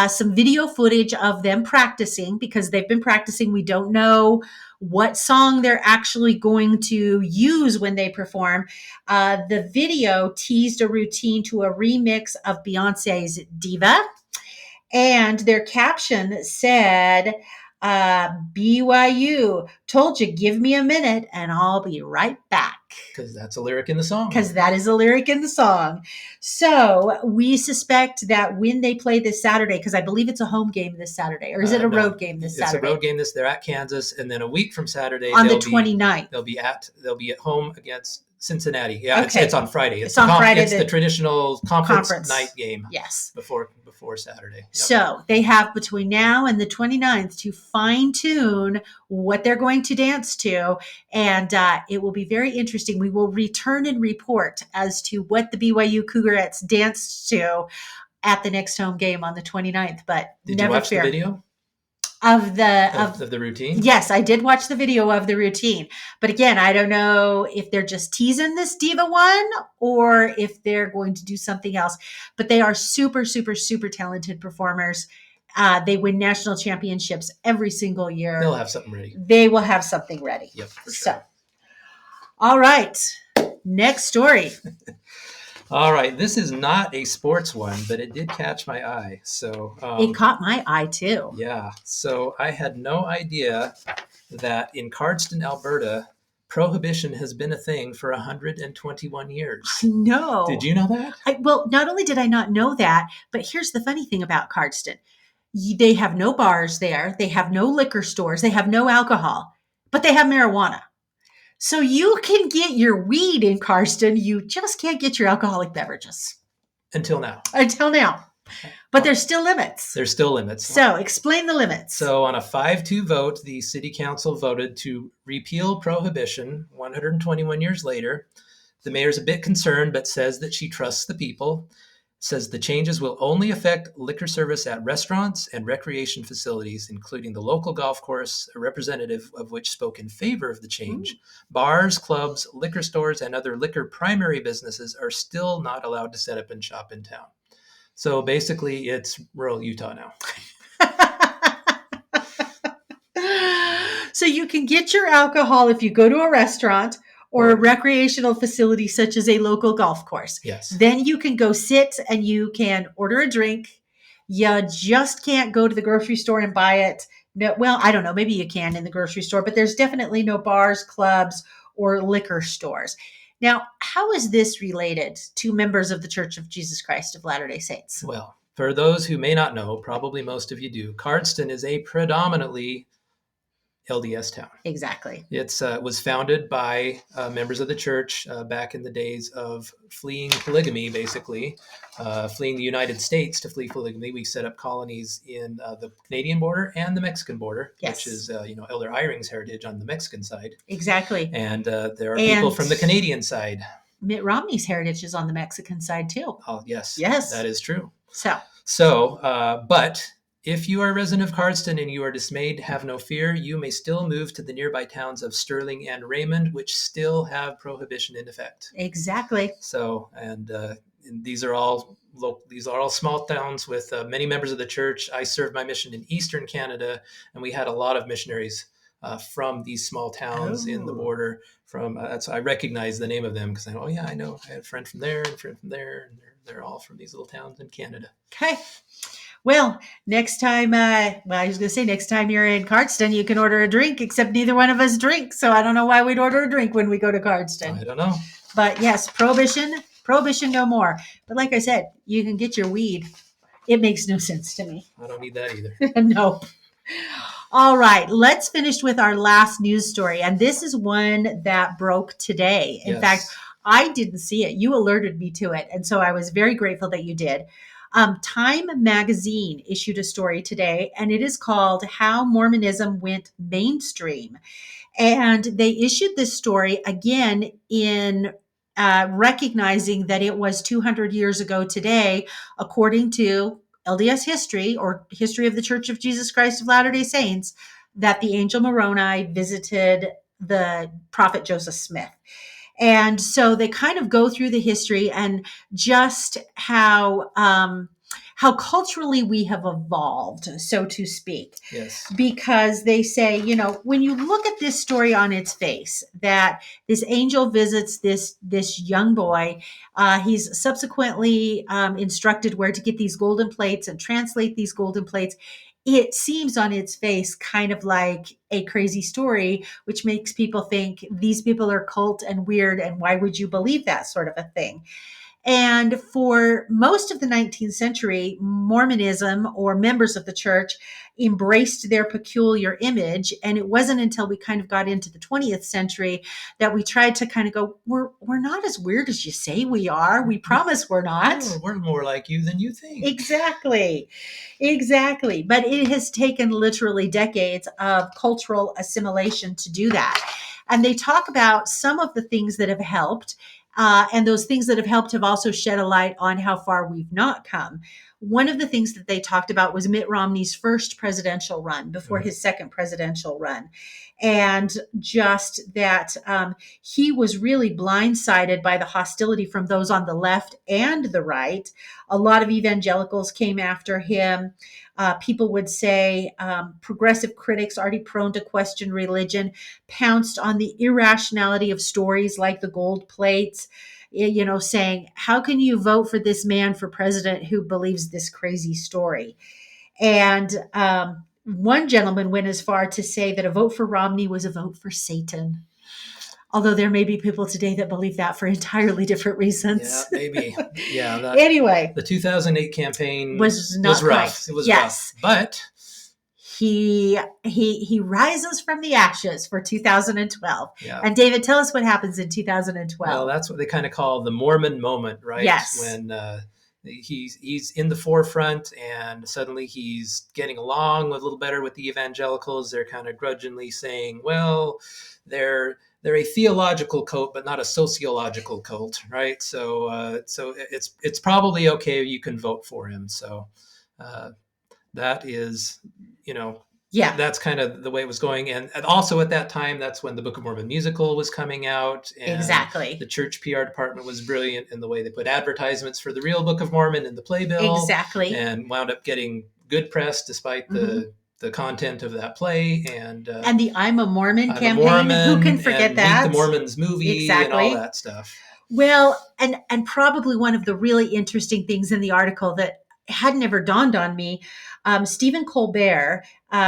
some video footage of them practicing, because they've been practicing. We don't know what song they're actually going to use when they perform. The video teased a routine to a remix of Beyonce's Diva. And their caption said, BYU, told you, give me a minute and I'll be right back. Because that's a lyric in the song. Because that is a lyric in the song. So we suspect that when they play this Saturday, because I believe it's a home game this Saturday, or is it a road game this Saturday? It's a road game. They're at Kansas, and then a week from Saturday, on the 29th, they'll be at home against Cincinnati. Yeah, okay. It's on Friday. It's on Friday. It's the traditional conference night game. Yes. Before Saturday. Yep. So they have between now and the 29th to fine tune what they're going to dance to. And it will be very interesting. We will return and report as to what the BYU Cougarettes danced to at the next home game on the 29th. But did you watch the video? Of the routine? Yes, I did watch the video of the routine. But again, I don't know if they're just teasing this Diva one or if they're going to do something else. But they are super, super, super talented performers. They win national championships every single year. They'll have something ready. They will have something ready. Yep, for sure. So, all right. Next story. All right, this is not a sports one, but it did catch my eye. So it caught my eye too. Yeah. So I had no idea that in Cardston, Alberta, prohibition has been a thing for 121 years. No. Did you know that? Well, not only did I not know that, but here's the funny thing about Cardston. They have no bars there. They have no liquor stores. They have no alcohol, but they have marijuana. So you can get your weed in Cardston. You just can't get your alcoholic beverages. Until now. But there's still limits. There's still limits. So explain the limits. So on a 5-2 vote, the city council voted to repeal prohibition 121 years later. The mayor's a bit concerned, but says that she trusts the people. Says the changes will only affect liquor service at restaurants and recreation facilities, including the local golf course, a representative of which spoke in favor of the change. Bars, clubs, liquor stores, and other liquor primary businesses are still not allowed to set up and shop in town. So basically, it's rural Utah now. So you can get your alcohol if you go to a restaurant or a recreational facility such as a local golf course. Yes. Then you can go sit and you can order a drink. You just can't go to the grocery store and buy it. No, well, I don't know. Maybe you can in the grocery store, but there's definitely no bars, clubs, or liquor stores. Now, how is this related to members of the Church of Jesus Christ of Latter-day Saints? Well, for those who may not know, probably most of you do, Cardston is a predominantly LDS town. Exactly. It was founded by members of the church back in the days of fleeing polygamy, basically. Fleeing the United States to flee polygamy. We set up colonies in the Canadian border and the Mexican border, yes. which is, Elder Eyring's heritage on the Mexican side. Exactly. And there are people from the Canadian side. Mitt Romney's heritage is on the Mexican side, too. Oh, yes. Yes. That is true. So, but if you are a resident of Cardston and you are dismayed, have no fear. You may still move to the nearby towns of Sterling and Raymond, which still have prohibition in effect. Exactly. So, and these are all small towns with many members of the church. I served my mission in Eastern Canada, and we had a lot of missionaries from these small towns in the border. So I recognize the name of them because I know, I know. I had a friend from there and a friend from there, and they're all from these little towns in Canada. Okay. Well, next time, I was going to say next time you're in Cardston, you can order a drink, except neither one of us drink. So I don't know why we'd order a drink when we go to Cardston. I don't know. But yes, prohibition no more. But like I said, you can get your weed. It makes no sense to me. I don't need that either. No. All right, let's finish with our last news story. And this is one that broke today. In fact, I didn't see it. You alerted me to it. And so I was very grateful that you did. Time magazine issued a story today, and it is called How Mormonism Went Mainstream. And they issued this story again in recognizing that it was 200 years ago today, according to LDS history or history of the Church of Jesus Christ of Latter-day Saints, that the angel Moroni visited the prophet Joseph Smith. And so they kind of go through the history and just how culturally we have evolved, so to speak. Yes. Because they say, when you look at this story on its face, that this angel visits this young boy, he's subsequently instructed where to get these golden plates and translate these golden plates. It seems on its face kind of like a crazy story, which makes people think these people are cult and weird, and why would you believe that sort of a thing? And for most of the 19th century, Mormonism or members of the church embraced their peculiar image. And it wasn't until we kind of got into the 20th century that we tried to kind of go, we're not as weird as you say we are. We promise we're not. Oh, we're more like you than you think. Exactly. But it has taken literally decades of cultural assimilation to do that. And they talk about some of the things that have helped. And those things that have helped have also shed a light on how far we've not come. One of the things that they talked about was Mitt Romney's first presidential run before his second presidential run. And just that he was really blindsided by the hostility from those on the left and the right. A lot of evangelicals came after him. People would say progressive critics, already prone to question religion, pounced on the irrationality of stories like the gold plates, saying, how can you vote for this man for president who believes this crazy story? And One gentleman went as far to say that a vote for Romney was a vote for Satan. Although there may be people today that believe that for entirely different Yeah, reasons. maybe. Yeah, Anyway, the 2008 campaign was was not kind. rough. It was rough, Yes. but He rises from the ashes for 2012. yeah. And David, tell us what happens in Well, 2012. that's what they kind of call the Mormon moment, right? Yes. When he's in the forefront, and suddenly he's getting along a little better with the evangelicals. They're kind of grudgingly saying, "Well, they're a theological cult, but not a sociological cult, right?" So it's probably okay. You can vote for him. So uh, that is, you know, Yeah, that's kind of the way it was going. And also at that time, that's when the Book of Mormon musical was coming out, and the exactly. church PR department was brilliant in the way they put advertisements for the real Book of Mormon in the playbill, Exactly. and wound up getting good press despite Hmm. the content of that play. And And the I'm a Mormon I'm a campaign, who can Mormon, forget and Meet the that? Mormons movie, and all Exactly. that stuff. Well, and probably one of the really interesting things in the article that had never dawned on me, Stephen Colbert,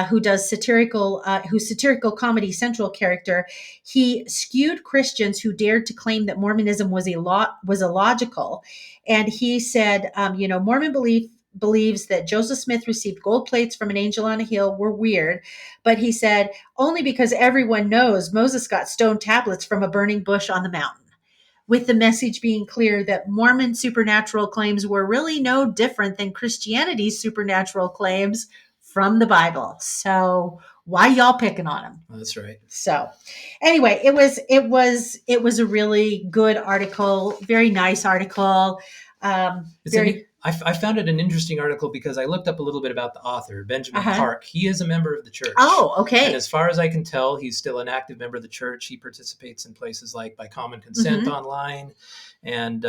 who's satirical Comedy Central character, he skewed Christians who dared to claim that Mormonism was illogical, and he said, Mormon belief believes that Joseph Smith received gold plates from an angel on a hill were weird, but he said only because everyone knows Moses got stone tablets from a burning bush on the mountain, with the message being clear that Mormon supernatural claims were really no different than Christianity's supernatural claims from the Bible. So why y'all picking on them? That's right. So anyway, it was a really good article, very nice article. Very I found it an interesting article because I looked up a little bit about the author, Benjamin uh-huh. Park. He is a member of the church. Oh, And okay. as far as I can tell, he's still an active member of the church. He participates in places like By Common Consent Mm-hmm. online. And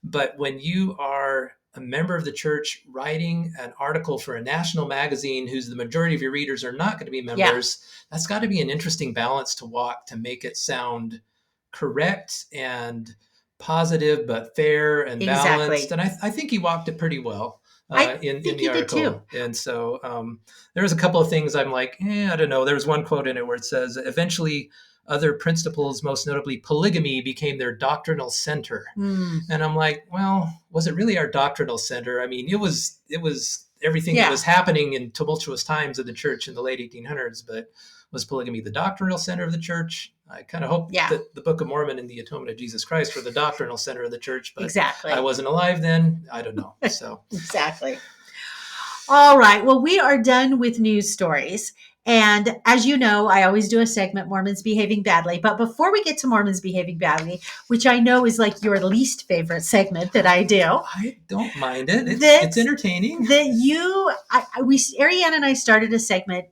but when you are a member of the church writing an article for a national magazine whose the majority of your readers are not going to be members, that's got to be an interesting balance to walk to make it sound correct and positive but fair and balanced. Exactly. And I think he walked it pretty well I in think the he did too. article. And so there was a couple of things I'm like, I don't know. There was one quote in it where it says, eventually other principles, most notably polygamy, became their doctrinal center. Mm. And I'm like, well, was it really our doctrinal center? I mean, it was everything that was happening in tumultuous times of the church in the late 1800s, but was polygamy the doctrinal center of the church? I kind of hope that the Book of Mormon and the Atonement of Jesus Christ were the doctrinal center of the church, but Exactly. I wasn't alive then. I don't know. So Exactly. All right. Well, we are done with news stories. And as you know, I always do a segment, Mormons Behaving Badly. But before we get to Mormons Behaving Badly, which I know is like your least favorite segment that I do, I don't mind it. It's entertaining. Ariane and I started a segment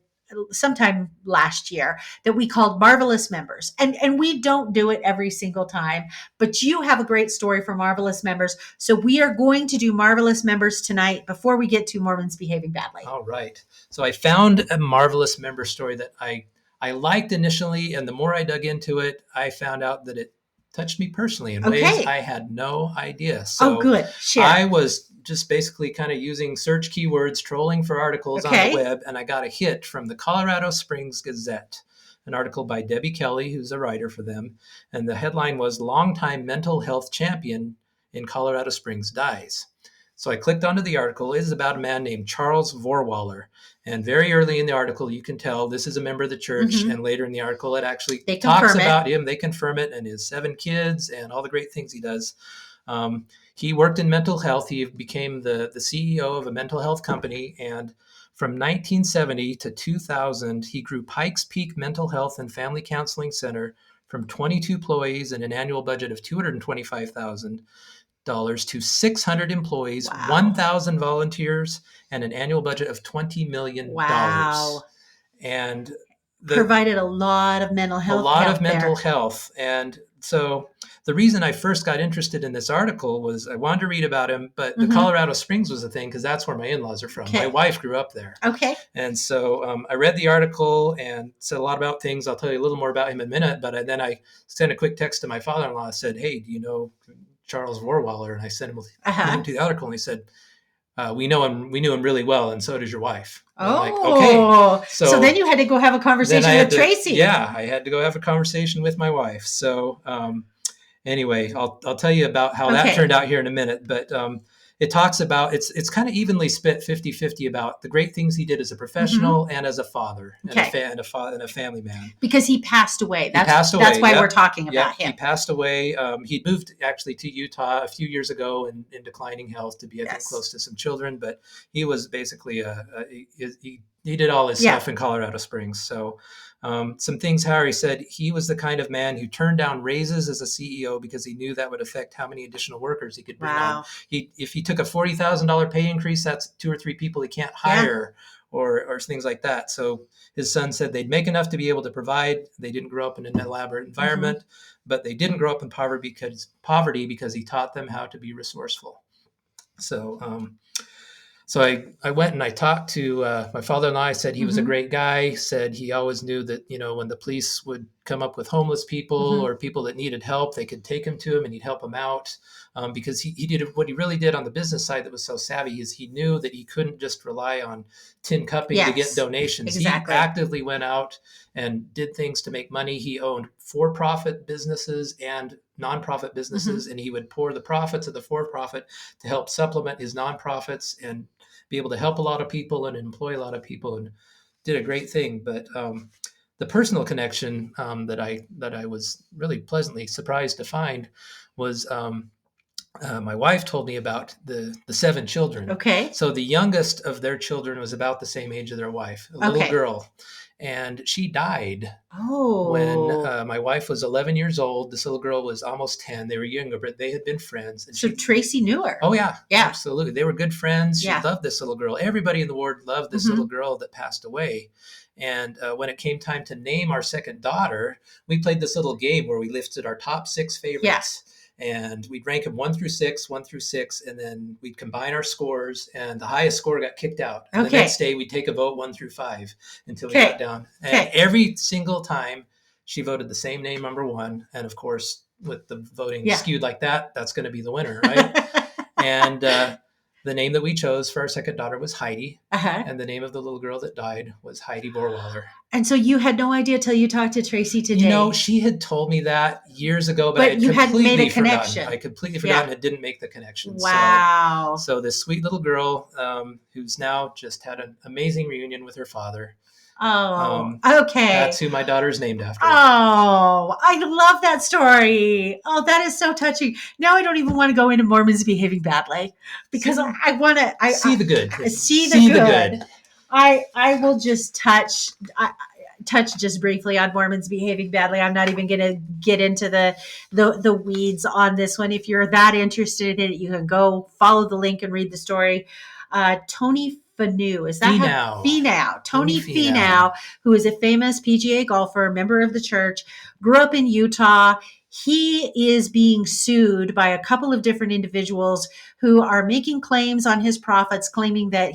sometime last year that we called Marvelous Members. And we don't do it every single time, but you have a great story for Marvelous Members. So we are going to do Marvelous Members tonight before we get to Mormons Behaving Badly. All right. So I found a Marvelous member story that I liked initially, and the more I dug into it, I found out that it touched me personally in ways I had no idea. So good. Share. I was just basically kind of using search keywords, trolling for articles on the web, and I got a hit from the Colorado Springs Gazette, an article by Debbie Kelly, who's a writer for them. And the headline was Longtime Mental Health Champion in Colorado Springs Dies. So I clicked onto the article. It is about a man named Charles Vorwaller. And very early in the article, you can tell this is a member of the church. Mm-hmm. And later in the article, it actually talks about him. They confirm it, and his 7 kids and all the great things he does. He worked in mental health. He became the CEO of a mental health company. And from 1970 to 2000, he grew Pikes Peak Mental Health and Family Counseling Center from 22 employees and an annual budget of $225,000 to 600 employees, 1,000 volunteers, and an annual budget of $20 million. Wow. And provided a lot of mental health. A lot of mental health. And so the reason I first got interested in this article was I wanted to read about him, but the Colorado Springs was a thing because that's where my in-laws are from. My wife grew up there. Okay. And so I read the article and said a lot about things. I'll tell you a little more about him in a minute, but then I sent a quick text to my father-in-law. I said, hey, do you know Charles Vorwaller? And I sent him to the article, and he said, We knew him really well, and so does your wife. And I'm like, okay. Oh, so then So you had to go have a then conversation with Tracy. yeah, I had to go have a conversation with my wife. So anyway, I'll tell you about how that Okay. turned out here in a minute. But it talks about it's kind of evenly split 50-50 about the great things he did as a professional and as a father Okay. and a family man. Because he passed away. He passed away. That's why Yep. we're talking Yep. about him. He passed away. He'd moved actually to Utah a few years ago in declining health to be, I think, close to some children. But he was basically he did all his stuff in Colorado Springs. So some things Harry said, he was the kind of man who turned down raises as a CEO because he knew that would affect how many additional workers he could bring on. If he took a $40,000 pay increase, that's 2 or 3 people he can't hire or things like that. So his son said they'd make enough to be able to provide. They didn't grow up in an elaborate environment, but they didn't grow up in poverty because he taught them how to be resourceful. So so I went and I talked to my father-in-law. I said he was a great guy. Said he always knew that, when the police would come up with homeless people or people that needed help, they could take him to him and he'd help them out. Because he did what he really did on the business side that was so savvy is he knew that he couldn't just rely on tin cupping to get donations. Exactly. He actively went out and did things to make money. He owned for-profit businesses and nonprofit businesses, and he would pour the profits of the for-profit to help supplement his nonprofits and be able to help a lot of people and employ a lot of people, and did a great thing. But the personal connection that I was really pleasantly surprised to find was my wife told me about the 7 children. Okay. So the youngest of their children was about the same age of their wife, a little girl. And she died when my wife was 11 years old. This little girl was almost 10. They were younger, but they had been friends. And so Tracy knew her. Oh, yeah. Absolutely. They were good friends. She loved this little girl. Everybody in the ward loved this little girl that passed away. And when it came time to name our second daughter, we played this little game where we listed our top 6 favorites. And we'd rank them 1 through 6, and then we'd combine our scores, and the highest score got kicked out. And the next day we'd take a vote 1 through 5 until we got down. And every single time she voted the same name, number 1. And of course, with the voting skewed like that, that's going to be the winner, right? And the name that we chose for our second daughter was Heidi. And the name of the little girl that died was Heidi Borwaller. And so you had no idea till you talked to Tracy today. She had told me that years ago, but I had completely made a connection. I completely forgotten and didn't make the connection. Wow. So this sweet little girl who's now just had an amazing reunion with her father. Oh, okay. That's who my daughter's named after. Oh, I love that story. Oh, that is so touching. Now I don't even want to go into Mormons behaving badly because I want to see the good. See the good. I will just touch just briefly on Mormons behaving badly. I'm not even going to get into the weeds on this one. If you're that interested in it, you can go follow the link and read the story. Tony Finau, is that Finau? Tony Finau, who is a famous PGA golfer, member of the church, grew up in Utah. He is being sued by a couple of different individuals who are making claims on his profits, claiming that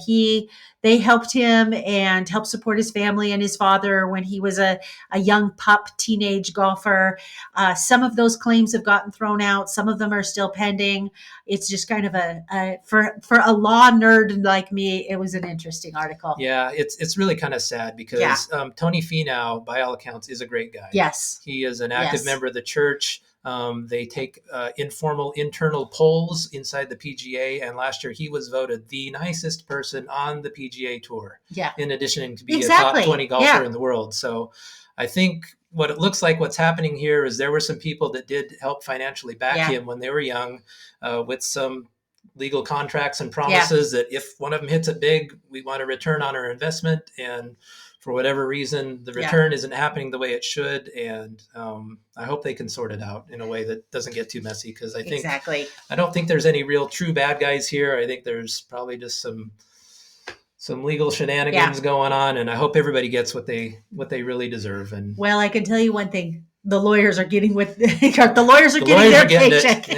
they helped him and helped support his family and his father when he was a young pup teenage golfer. Some of those claims have gotten thrown out. Some of them are still pending. It's just kind of for a law nerd like me, it was an interesting article. Yeah, it's really kind of sad because Tony Finau, by all accounts, is a great guy. Yes. He is an active member of the church. They take informal internal polls inside the PGA, and last year he was voted the nicest person on the PGA Tour. Yeah. In addition to being a top 20 golfer in the world. So I think what it looks like what's happening here is there were some people that did help financially back him when they were young with some legal contracts and promises that if one of them hits it big, we want a return on our investment. And for whatever reason, the return isn't happening the way it should. And I hope they can sort it out in a way that doesn't get too messy. Because I think I don't think there's any real true bad guys here. I think there's probably just some legal shenanigans going on. And I hope everybody gets what they really deserve. And well, I can tell you one thing. The lawyers are getting the lawyers are getting their paycheck.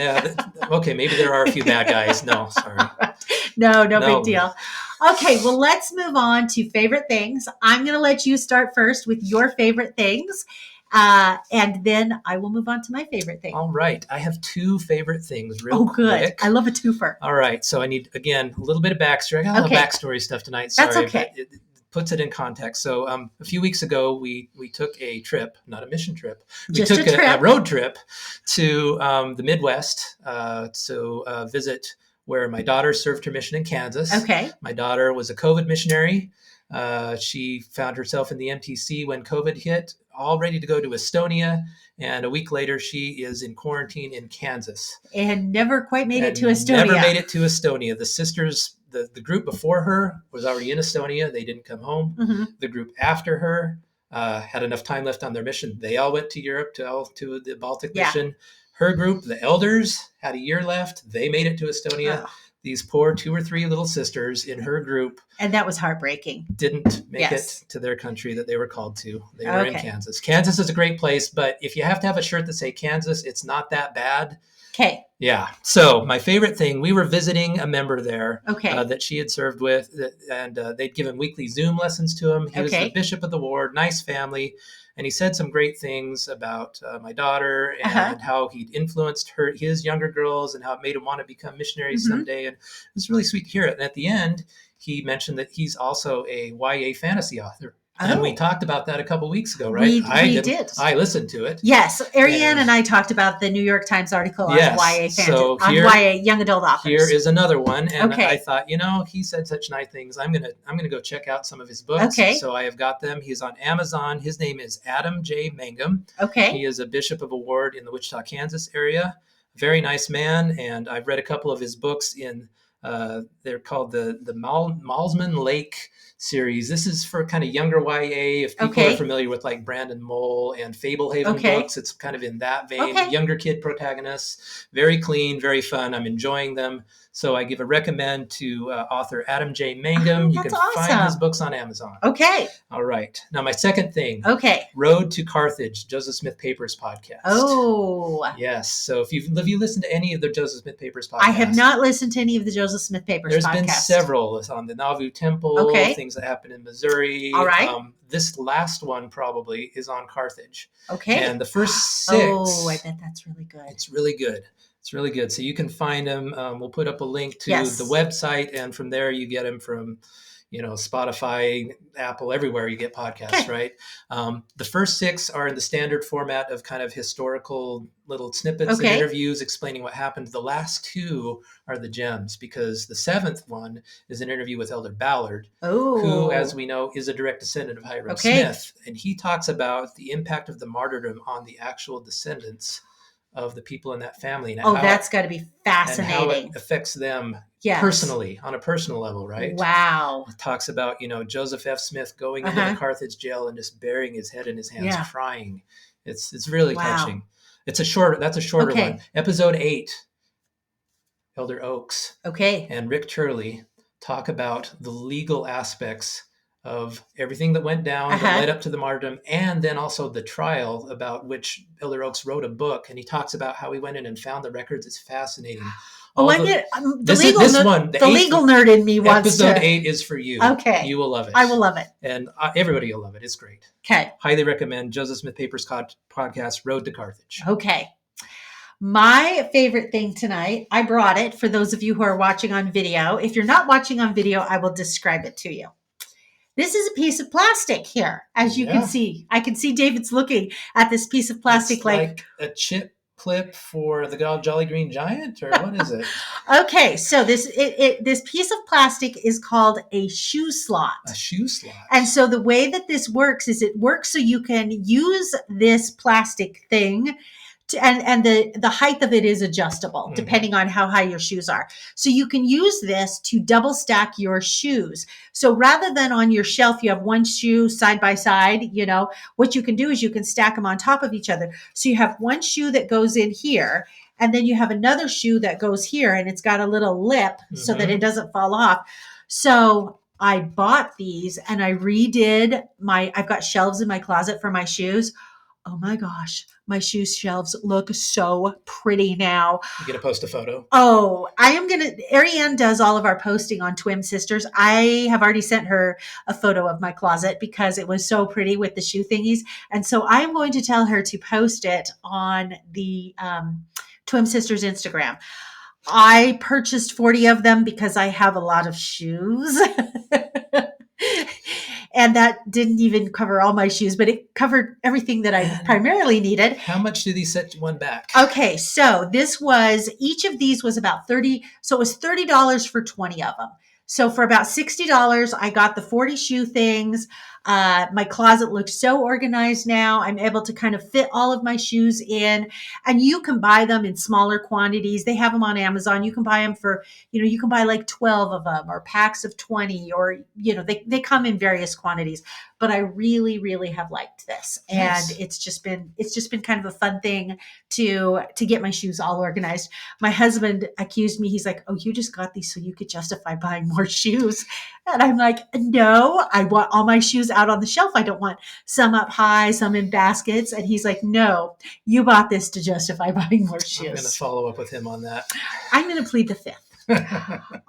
Okay, maybe there are a few bad guys. No, sorry. No big deal. Okay, well, let's move on to favorite things. I'm going to let you start first with your favorite things. And then I will move on to my favorite thing. All right. I have two favorite things real quick. Good. I love a twofer. All right. So I need, again, a little bit of backstory. I got a lot of backstory stuff tonight. Sorry. That's okay. But it puts it in context. So a few weeks ago, we took a trip, not a mission trip. We took a road trip to the Midwest to visit where my daughter served her mission in Kansas. Okay. My daughter was a COVID missionary. She found herself in the MTC when COVID hit, all ready to go to Estonia. And a week later, she is in quarantine in Kansas. And never quite made it to Estonia. Never made it to Estonia. The sisters, the group before her was already in Estonia. They didn't come home. Mm-hmm. The group after her had enough time left on their mission. They all went to Europe to the Baltic mission. Her group, the elders, had a year left. They made it to Estonia. These poor 2 or 3 little sisters in her group. And that was heartbreaking. Didn't make it to their country that they were called to. They were in Kansas. Kansas is a great place, but if you have to have a shirt that say Kansas, it's not that bad. Okay. Yeah. So my favorite thing, we were visiting a member there that she had served with, and they'd given weekly Zoom lessons to him. He was the bishop of the ward, nice family. And he said some great things about my daughter and how he'd influenced his younger girls and how it made him want to become missionaries someday. And it was really sweet to hear it. And at the end, he mentioned that he's also a YA fantasy author. And we talked about that a couple weeks ago, right? We did. I listened to it. Yes. Ariane and I talked about the New York Times article on YA fantasy, on YA young adult authors. Here is another one. And I thought, he said such nice things. I'm gonna go check out some of his books. Okay. So I have got them. He's on Amazon. His name is Adam J. Mangum. Okay. He is a bishop of a ward in the Wichita, Kansas area. Very nice man. And I've read a couple of his books in they're called the Malsman Lake series. This is for kind of younger YA. If people are familiar with like Brandon Mole and Fablehaven books, it's kind of in that vein. Younger kid protagonists, very clean, very fun. I'm enjoying them. So I give a recommend to author Adam J. Mangum. You can find his books on Amazon. Okay. All right. Now my second thing. Okay. Road to Carthage, Joseph Smith Papers podcast. Oh. Yes. So if you listened to any of the Joseph Smith Papers podcasts. I have not listened to any of the Joseph Smith Papers podcasts. There's been several on the Nauvoo Temple, things that happened in Missouri. All right. This last one probably is on Carthage. Okay. And the first 6. Oh, I bet that's really good. It's really good. It's really good. So you can find them. We'll put up a link to the website, and from there you get them from, Spotify, Apple, everywhere you get podcasts, right? The first 6 are in the standard format of kind of historical little snippets and interviews explaining what happened. The last 2 are the gems, because the 7th one is an interview with Elder Ballard, who, as we know, is a direct descendant of Hiram Smith. And he talks about the impact of the martyrdom on the actual descendants of the people in that family. And that's got to be fascinating. And how it affects them personally, on a personal level, right? Wow. It talks about, Joseph F. Smith going into the Carthage jail and just burying his head in his hands, crying. It's really touching. That's a shorter one. Episode 8, Elder Oakes and Rick Turley talk about the legal aspects of everything that went down that led up to the martyrdom, and then also the trial, about which Elder Oakes wrote a book, and he talks about how he went in and found the records. It's fascinating. The legal nerd in me wants Episode 8 is for you. Okay. You will love it. I will love it. And everybody will love it. It's great. Okay. Highly recommend Joseph Smith Papers podcast, Road to Carthage. Okay. My favorite thing tonight, I brought it for those of you who are watching on video. If you're not watching on video, I will describe it to you. This is a piece of plastic here, as you can see. I can see David's looking at this piece of plastic it's like a chip clip for the Jolly Green Giant, or what is it? Okay, so this piece of plastic is called a shoe slot. A shoe slot. And so the way that this works is it works so you can use this plastic thing and the height of it is adjustable depending on how high your shoes are. So you can use this to double stack your shoes. So rather than on your shelf, you have one shoe side by side, what you can do is you can stack them on top of each other. So you have one shoe that goes in here, and then you have another shoe that goes here, and it's got a little lip so that it doesn't fall off. So I bought these and I redid I've got shelves in my closet for my shoes. Oh my gosh, my shoe shelves look so pretty now. You gonna post a photo? Oh, I am going to. Ariane does all of our posting on Twim Sisters. I have already sent her a photo of my closet because it was so pretty with the shoe thingies. And so I am going to tell her to post it on the Twim Sisters Instagram. I purchased 40 of them because I have a lot of shoes. And that didn't even cover all my shoes, but it covered everything that I primarily needed. How much do these set one back? Okay, so each of these was about 30. So it was $30 for 20 of them. So for about $60, I got the 40 shoe things. My closet looks so organized now. I'm able to kind of fit all of my shoes in, and you can buy them in smaller quantities. They have them on Amazon. You can buy them for, you can buy like 12 of them or packs of 20, or, they come in various quantities. But I really, really have liked this. Nice. And it's just been kind of a fun thing to get my shoes all organized. My husband accused me. He's like, "Oh, you just got these so you could justify buying more shoes." And I'm like, "No, I want all my shoes out on the shelf. I don't want some up high, some in baskets." And he's like, "No, you bought this to justify buying more shoes." I'm going to follow up with him on that. I'm going to plead the fifth.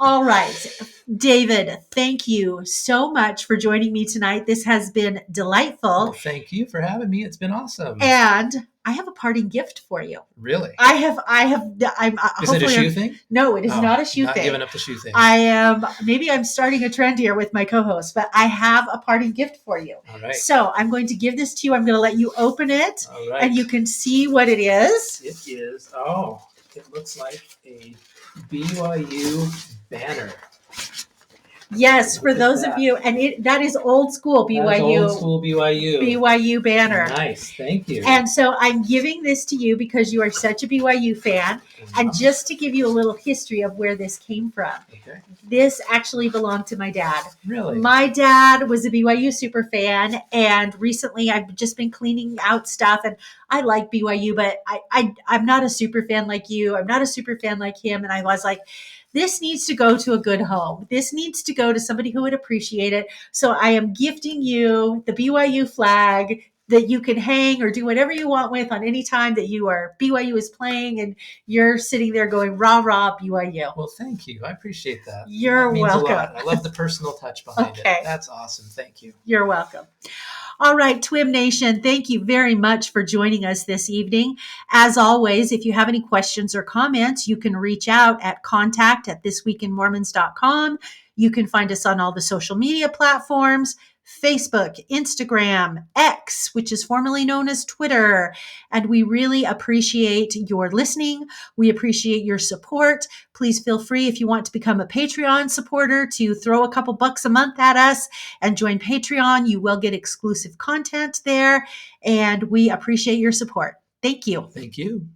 All right. David, thank you so much for joining me tonight. This has been delightful. Well, thank you for having me. It's been awesome. And I have a parting gift for you. Really? I'm Is it a shoe thing? No, it is not a shoe not thing. Giving up the shoe thing. Maybe I'm starting a trend here with my co-host, but I have a parting gift for you. All right. So I'm going to give this to you. I'm going to let you open it. All right. And you can see what it is. It is. Oh, it looks like a BYU banner. Yes, for those of you, and that is old school BYU. Old school BYU. BYU banner. Nice, thank you. And so I'm giving this to you because you are such a BYU fan, and just to give you a little history of where this came from. Okay. This actually belonged to my dad. Really? My dad was a BYU super fan, and recently I've just been cleaning out stuff, and I like BYU, but I'm not a super fan like you. I'm not a super fan like him, and I was like, this needs to go to a good home. This needs to go to somebody who would appreciate it. So I am gifting you the BYU flag that you can hang or do whatever you want with on any time that BYU is playing and you're sitting there going, rah, rah, BYU. Well, thank you. I appreciate that. You're that welcome. A lot. I love the personal touch behind it. That's awesome. Thank you. You're welcome. All right, Twim Nation, thank you very much for joining us this evening. As always, if you have any questions or comments, you can reach out at contact@thisweekinmormons.com. You can find us on all the social media platforms, Facebook, Instagram, X, which is formerly known as Twitter. And we really appreciate your listening. We appreciate your support. Please feel free, if you want to become a Patreon supporter, to throw a couple bucks a month at us and join Patreon. You will get exclusive content there. And we appreciate your support. Thank you. Thank you.